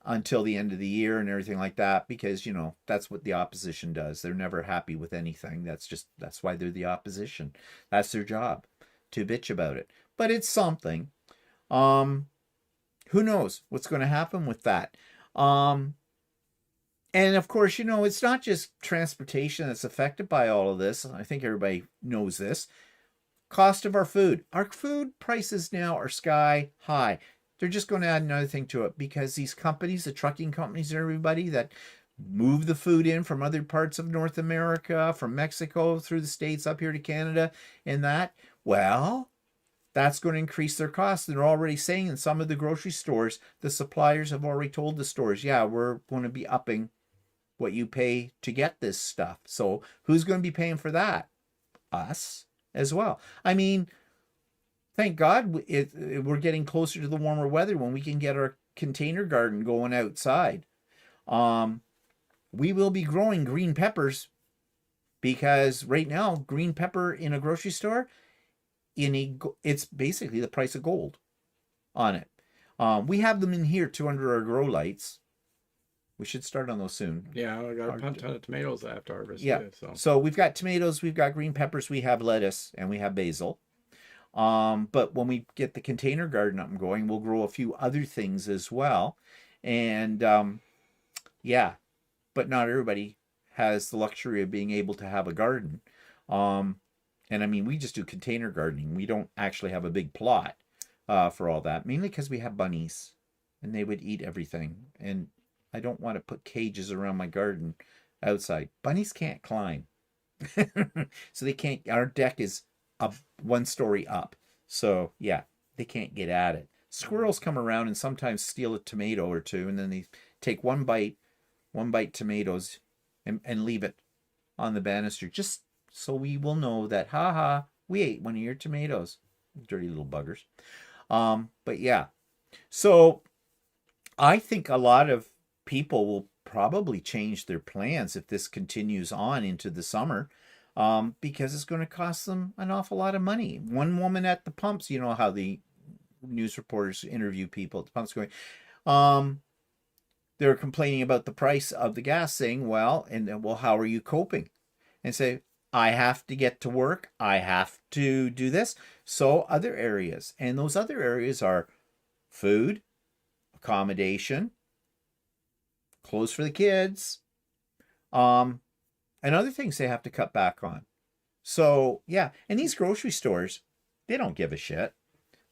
until the end of the year and everything like that, because, that's what the opposition does. They're never happy with anything. That's why they're the opposition. That's their job, to bitch about it. But it's something. Who knows what's going to happen with that? And of course, it's not just transportation that's affected by all of this. I think everybody knows this. Cost of our food. Our food prices now are sky high. They're just going to add another thing to it because these companies, the trucking companies and everybody that move the food in from other parts of North America, from Mexico through the States up here to Canada and that, well, that's going to increase their costs. They're already saying in some of the grocery stores, the suppliers have already told the stores, yeah, we're going to be upping what you pay to get this stuff. So who's going to be paying for that? Us as well. I mean, thank God we're getting closer to the warmer weather when we can get our container garden going outside. We will be growing green peppers because right now, green pepper in a grocery store, it's basically the price of gold on it. We have them in here too under our grow lights. We should start on those soon. Yeah, I got a ton of tomatoes I have to harvest. Yeah. Too, so we've got tomatoes, we've got green peppers, we have lettuce, and we have basil. But when we get the container garden up and going, we'll grow a few other things as well. And yeah, but not everybody has the luxury of being able to have a garden. And I mean, we just do container gardening. We don't actually have a big plot for all that, mainly because we have bunnies and they would eat everything. And I don't want to put cages around my garden outside. Bunnies can't climb. So they can't, our deck is up 1 story up. So yeah, they can't get at it. Squirrels come around and sometimes steal a tomato or two, and then they take one bite tomatoes and leave it on the banister, just so we will know that, haha, we ate one of your tomatoes. Dirty little buggers. But yeah, so I think a lot of people will probably change their plans if this continues on into the summer, because it's going to cost them an awful lot of money. One woman at the pumps, you know how the news reporters interview people at the pumps going, they're complaining about the price of the gas, saying, well, how are you coping? And say, I have to get to work. I have to do this. So other areas, and those other areas are food, accommodation, clothes for the kids, and other things they have to cut back on. So yeah, and these grocery stores, they don't give a shit.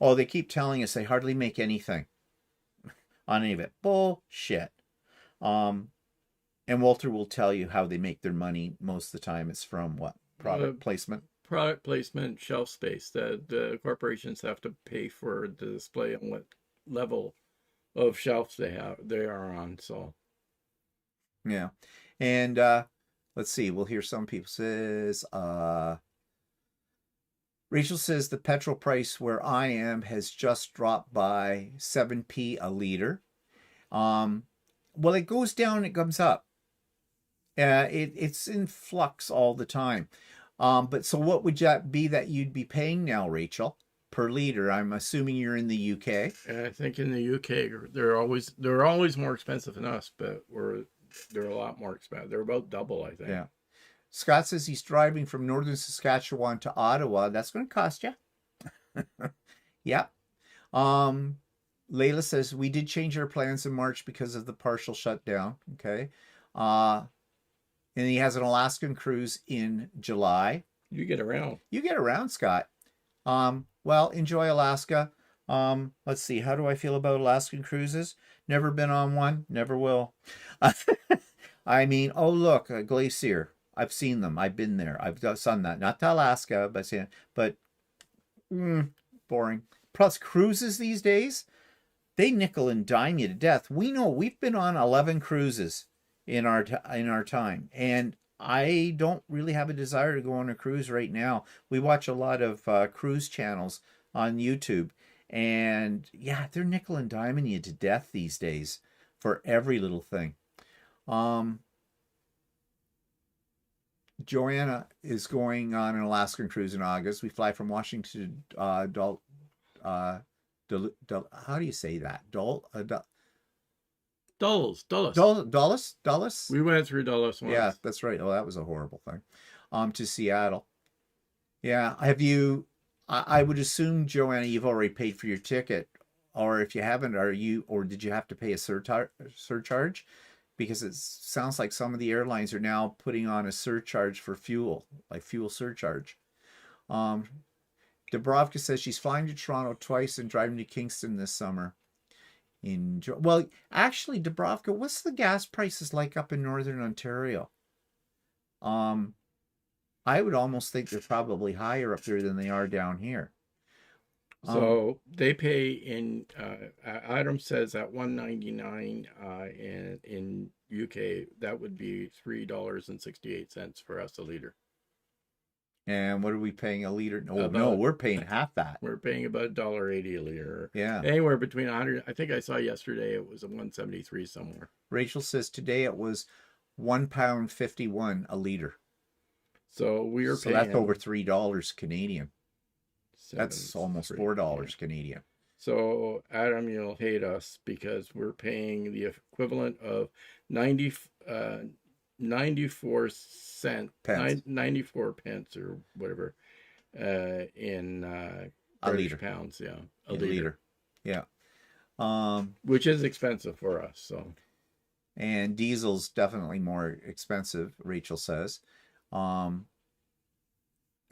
Oh, they keep telling us they hardly make anything on any of it. Bullshit. And Walter will tell you how they make their money most of the time. It's from what? Product placement? Product placement, shelf space. The corporations have to pay for the display on what level of shelves they are on. So yeah. And let's see, we'll hear some people says Rachel says the petrol price where I am has just dropped by 7p a liter. Well, it goes down, it comes up. It's in flux all the time. But so what would that be that you'd be paying now, Rachel, per liter? I'm assuming you're in the UK. And I think in the UK they're always more expensive than us, but they're a lot more expensive. They're about double, I think. Yeah. Scott says he's driving from northern Saskatchewan to Ottawa. That's going to cost you. Yeah. Layla says we did change our plans in March because of the partial shutdown. Okay. And he has an Alaskan cruise in July. You get around. You get around, Scott. Well, enjoy Alaska. Let's see. How do I feel about Alaskan cruises? Never been on one. Never will. I mean, oh, look, a glacier. I've seen them. I've been there. I've done that. Not to Alaska, but boring. Plus, cruises these days, they nickel and dime you to death. We know we've been on 11 cruises in our time, and I don't really have a desire to go on a cruise right now. We watch a lot of cruise channels on YouTube, and yeah, they're nickel and diming you to death these days for every little thing. Joanna is going on an Alaskan cruise in August. We fly from Washington to how do you say that? Dulles. Dulles? We went through Dulles once. Yeah, that's right. Oh, that was a horrible thing. To Seattle. Yeah. Have you, I would assume, Joanna, you've already paid for your ticket, or if you haven't, or did you have to pay a surcharge? Because it sounds like some of the airlines are now putting on a surcharge for fuel, like fuel surcharge. Dubrovka says she's flying to Toronto twice and driving to Kingston this summer. Well, actually, Dubrovka, what's the gas prices like up in Northern Ontario? I would almost think they're probably higher up there than they are down here. So they pay in, Adam says at $1.99 in UK, that would be $3.68 for us a liter. And what are we paying a liter? No, we're paying half that. We're paying about $1.80 a liter. Yeah. Anywhere between 100, I think I saw yesterday it was a 173 somewhere. Rachel says today it was £1.51 a liter. So we are paying. So that's over $3 Canadian. That's almost $4 Canadian. So Adam, you'll hate us because we're paying the equivalent of 94 pence or whatever in British pounds. Yeah, a liter. Yeah. Which is expensive for us. So. And diesel's definitely more expensive, Rachel says.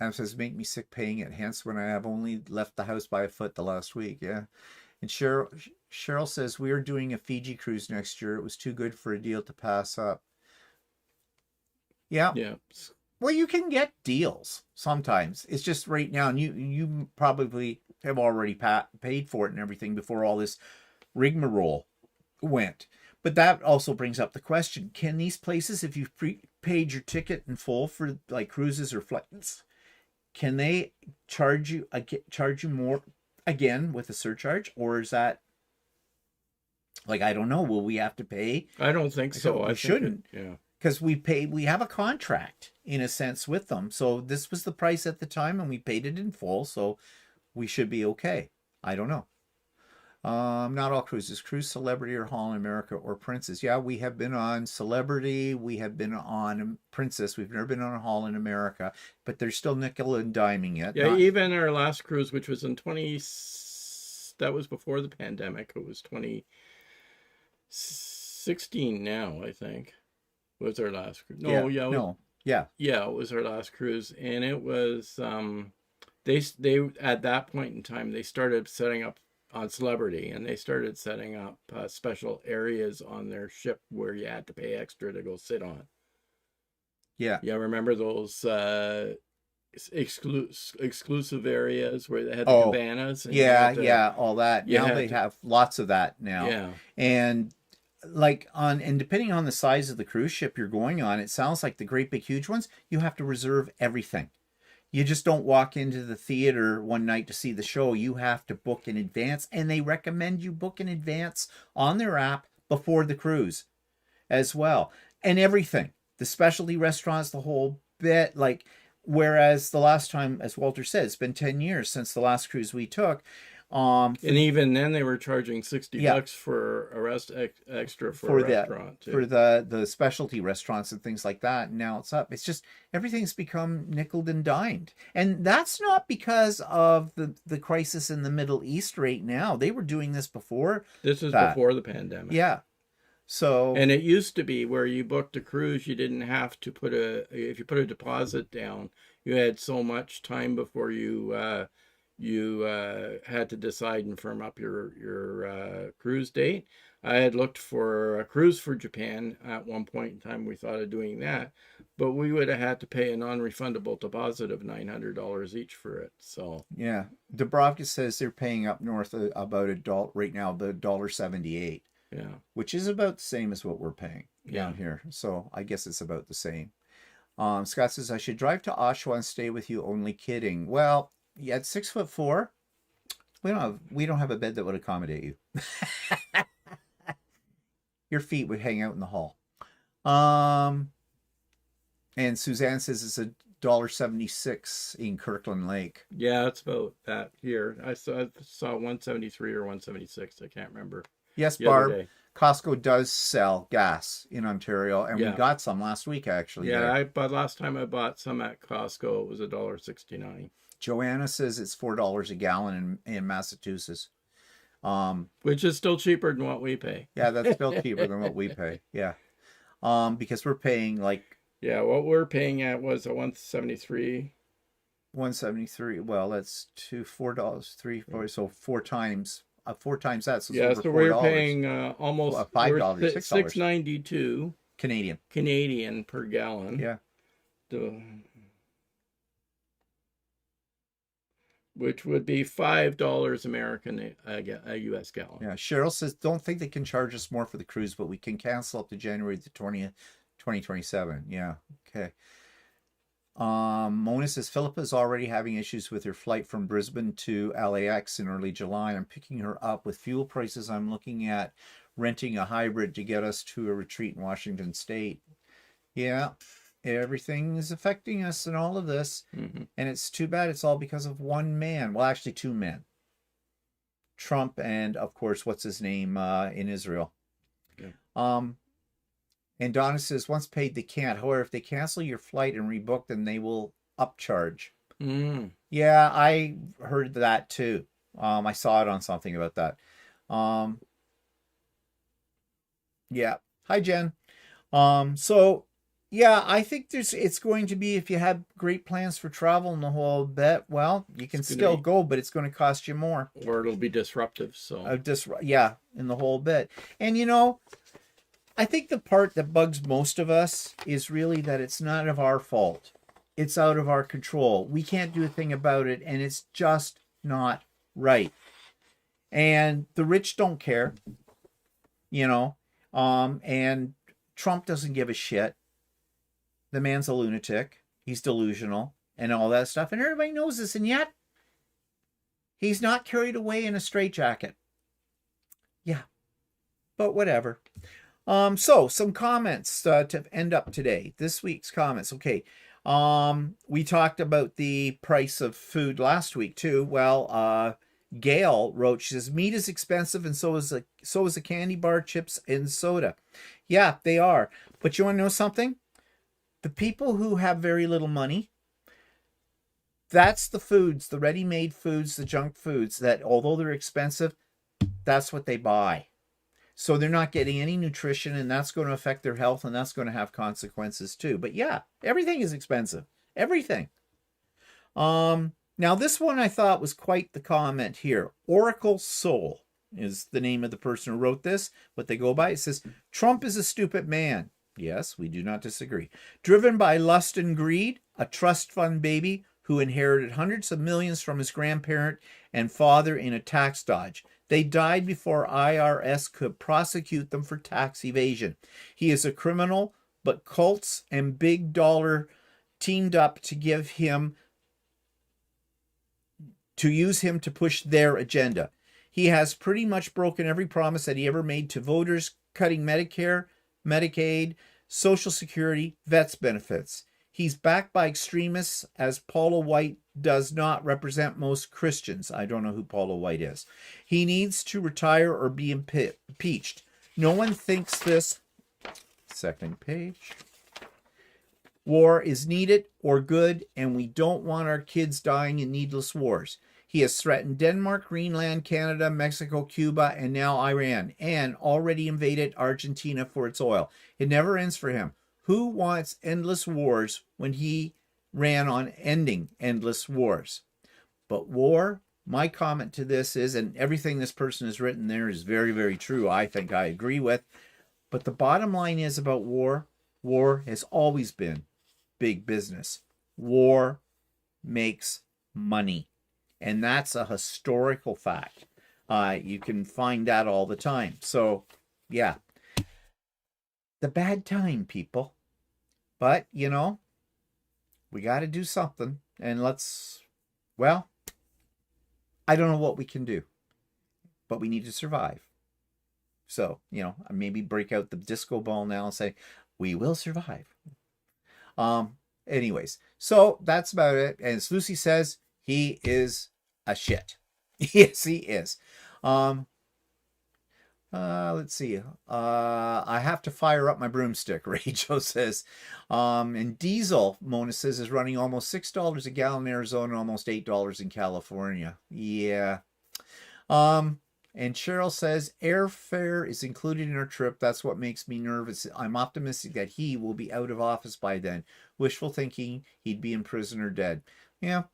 Adam says, make me sick paying it, hence when I have only left the house by a foot the last week. Yeah. And Cheryl says, we are doing a Fiji cruise next year. It was too good for a deal to pass up. Yeah. Yeah. Well, you can get deals sometimes. It's just right now, and you probably have already paid for it and everything before all this rigmarole went. But that also brings up the question, can these places, if you've paid your ticket in full for like cruises or flights, can they charge you more again with a surcharge? Or is that, like, I don't know, will we have to pay? I don't think so. We shouldn't. Yeah. Because we have a contract in a sense with them. So this was the price at the time and we paid it in full. So we should be okay. I don't know. Not all cruises. Cruise Celebrity or Holland America or Princess. Yeah, we have been on Celebrity. We have been on Princess. We've never been on Holland America. But they're still nickel and diming it. Yeah, even our last cruise, which was in that was before the pandemic. It was 2016 now, I think. Was our last cruise. Yeah, it was our last cruise. And it was, they at that point in time, they started setting up on Celebrity, and they started setting up special areas on their ship where you had to pay extra to go sit on. Yeah, remember those exclusive areas where they had the cabanas? And all that. Now they have lots of that now. Yeah, and depending on the size of the cruise ship you're going on, it sounds like the great big huge ones, you have to reserve everything. You just don't walk into the theater one night to see the show. You have to book in advance, and they recommend you book in advance on their app before the cruise as well. And everything, the specialty restaurants, the whole bit. Like Whereas the last time, as Walter said, it's been 10 years since the last cruise we took. And even then they were charging $60 Yeah. for a extra for for a the restaurant too. for the specialty restaurants and things like that. And now it's up. It's just everything's become nickeled and dimed, and that's not because of the crisis in the Middle East right now. They were doing this before. This is that. before the pandemic. Yeah. So And it used to be where you booked a cruise, you didn't have to if you put a deposit down, you had so much time before you had to decide and firm up your cruise date. I had looked for a cruise for Japan at one point in time. We thought of doing that, but we would have had to pay a non-refundable deposit of $900 each for it. So yeah, Dubrovka says they're paying up north of about $1 right now, the $1.78. yeah, Which is about the same as what we're paying down Yeah. here. So I guess it's about the same. Scott says, I should drive to Oshawa and stay with you. Only kidding. Well, yeah, at 6'4", we don't have a bed that would accommodate you. Your feet would hang out in the hall. And Suzanne says it's $1.76 in Kirkland Lake. yeah, it's about that here. I saw 173 or 176. I can't remember. Yes, The other Barb. day. Costco does sell gas in Ontario, and we Yeah. got some last week actually. Yeah, there. but last time I bought some at Costco, it was $1.69. Joanna says it's $4 a gallon in Massachusetts. Which is still cheaper than what we pay. Yeah, that's still cheaper than what we pay. Yeah. Because we're paying like Yeah, what we're paying at was a 173. 173. Well, that's $4, 3, 4, so four times that. So it's Yeah, over so we're $4. paying almost Well, $5, $6. $6.92 Canadian. Canadian per gallon. Yeah. Which would be $5 American a US gallon. Yeah. Cheryl says, don't think they can charge us more for the cruise, but we can cancel up to January the 20th, 2027. Yeah. Okay. Mona says, Philippa is already having issues with her flight from Brisbane to LAX in early July. I'm picking her up with fuel prices. I'm looking at renting a hybrid to get us to a retreat in Washington State. Yeah. Everything is affecting us in all of this. Mm-hmm. And it's too bad it's all because of one man. Well, actually two men. Trump and, of course, what's his name in Israel. Yeah. And Donna says, once paid, they can't. However, if they cancel your flight and rebook, then they will upcharge. Mm. Yeah, I heard that too. I saw it on something about that. Yeah. Hi, Jen. So yeah, I think it's going to be, if you have great plans for travel and the whole bit, well, you can still go, but it's going to cost you more. Or it'll be disruptive. So Yeah, in the whole bit. And you know, I think the part that bugs most of us is really that it's not of our fault. It's out of our control. We can't do a thing about it, and it's just not right. And the rich don't care, you know, and Trump doesn't give a shit. The man's a lunatic. He's delusional and all that stuff. And everybody knows this, and yet he's not carried away in a straitjacket. Yeah, but whatever. So some comments to end up today. This week's comments. Okay. We talked about the price of food last week too. Well, Gail wrote, she says, meat is expensive and so is a candy bar, chips, and soda. Yeah, they are. But you want to know something? The people who have very little money, that's the foods, the ready-made foods, the junk foods that, although they're expensive, that's what they buy. So they're not getting any nutrition, and that's going to affect their health, and that's going to have consequences too. But yeah, everything is expensive. Everything. Now this one I thought was quite the comment here. Oracle Soul is the name of the person who wrote this, what they go by. It says, Trump is a stupid man. Yes, we do not disagree. Driven by lust and greed, a trust fund baby who inherited hundreds of millions from his grandparent and father in a tax dodge. They died before IRS could prosecute them for tax evasion. He is a criminal, but cults and big dollar teamed up to use him to push their agenda. He has pretty much broken every promise that he ever made to voters, cutting Medicare, Medicaid, Social Security, vets benefits. He's backed by extremists, as Paula White does not represent most Christians. I don't know who Paula White is. He needs to retire or be impeached. No one thinks this. Second page. War is needed or good, and we don't want our kids dying in needless wars. He has threatened Denmark, Greenland, Canada, Mexico, Cuba, and now Iran, and already invaded Argentina for its oil. It never ends for him. Who wants endless wars when he ran on ending endless wars? But war, my comment to this is, and everything this person has written there is very, very true. I think I agree with. But the bottom line is about war, war has always been big business. War makes money. And that's a historical fact. You can find that all the time. So, yeah. The bad time, people. But, you know, we got to do something. And well, I don't know what we can do. But we need to survive. So, you know, maybe break out the disco ball now and say, we will survive. Anyways, so that's about it. And as Lucy says, he is a shit. Yes, he is. Let's see. I have to fire up my broomstick, Rachel says. And diesel, Mona says, is running almost $6 a gallon in Arizona, almost $8 in California. Yeah. And Cheryl says, airfare is included in our trip. That's what makes me nervous. I'm optimistic that he will be out of office by then. Wishful thinking he'd be in prison or dead. Yeah.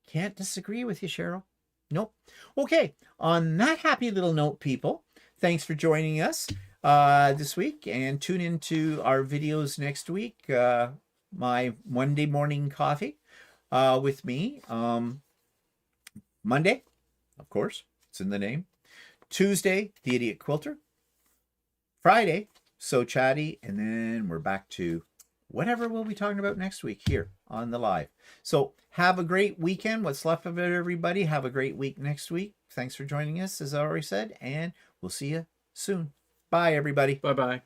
Can't disagree with you, Cheryl. Nope. Okay. On that happy little note, people, thanks for joining us this week. And tune into our videos next week. My Monday morning coffee with me. Monday, of course. It's in the name. Tuesday, the Idiot Quilter. Friday, So Chatty. And then we're back to whatever we'll be talking about next week here on the live. So have a great weekend. What's left of it, everybody. Have a great week next week. Thanks for joining us, as I already said. And we'll see you soon. Bye, everybody. Bye-bye.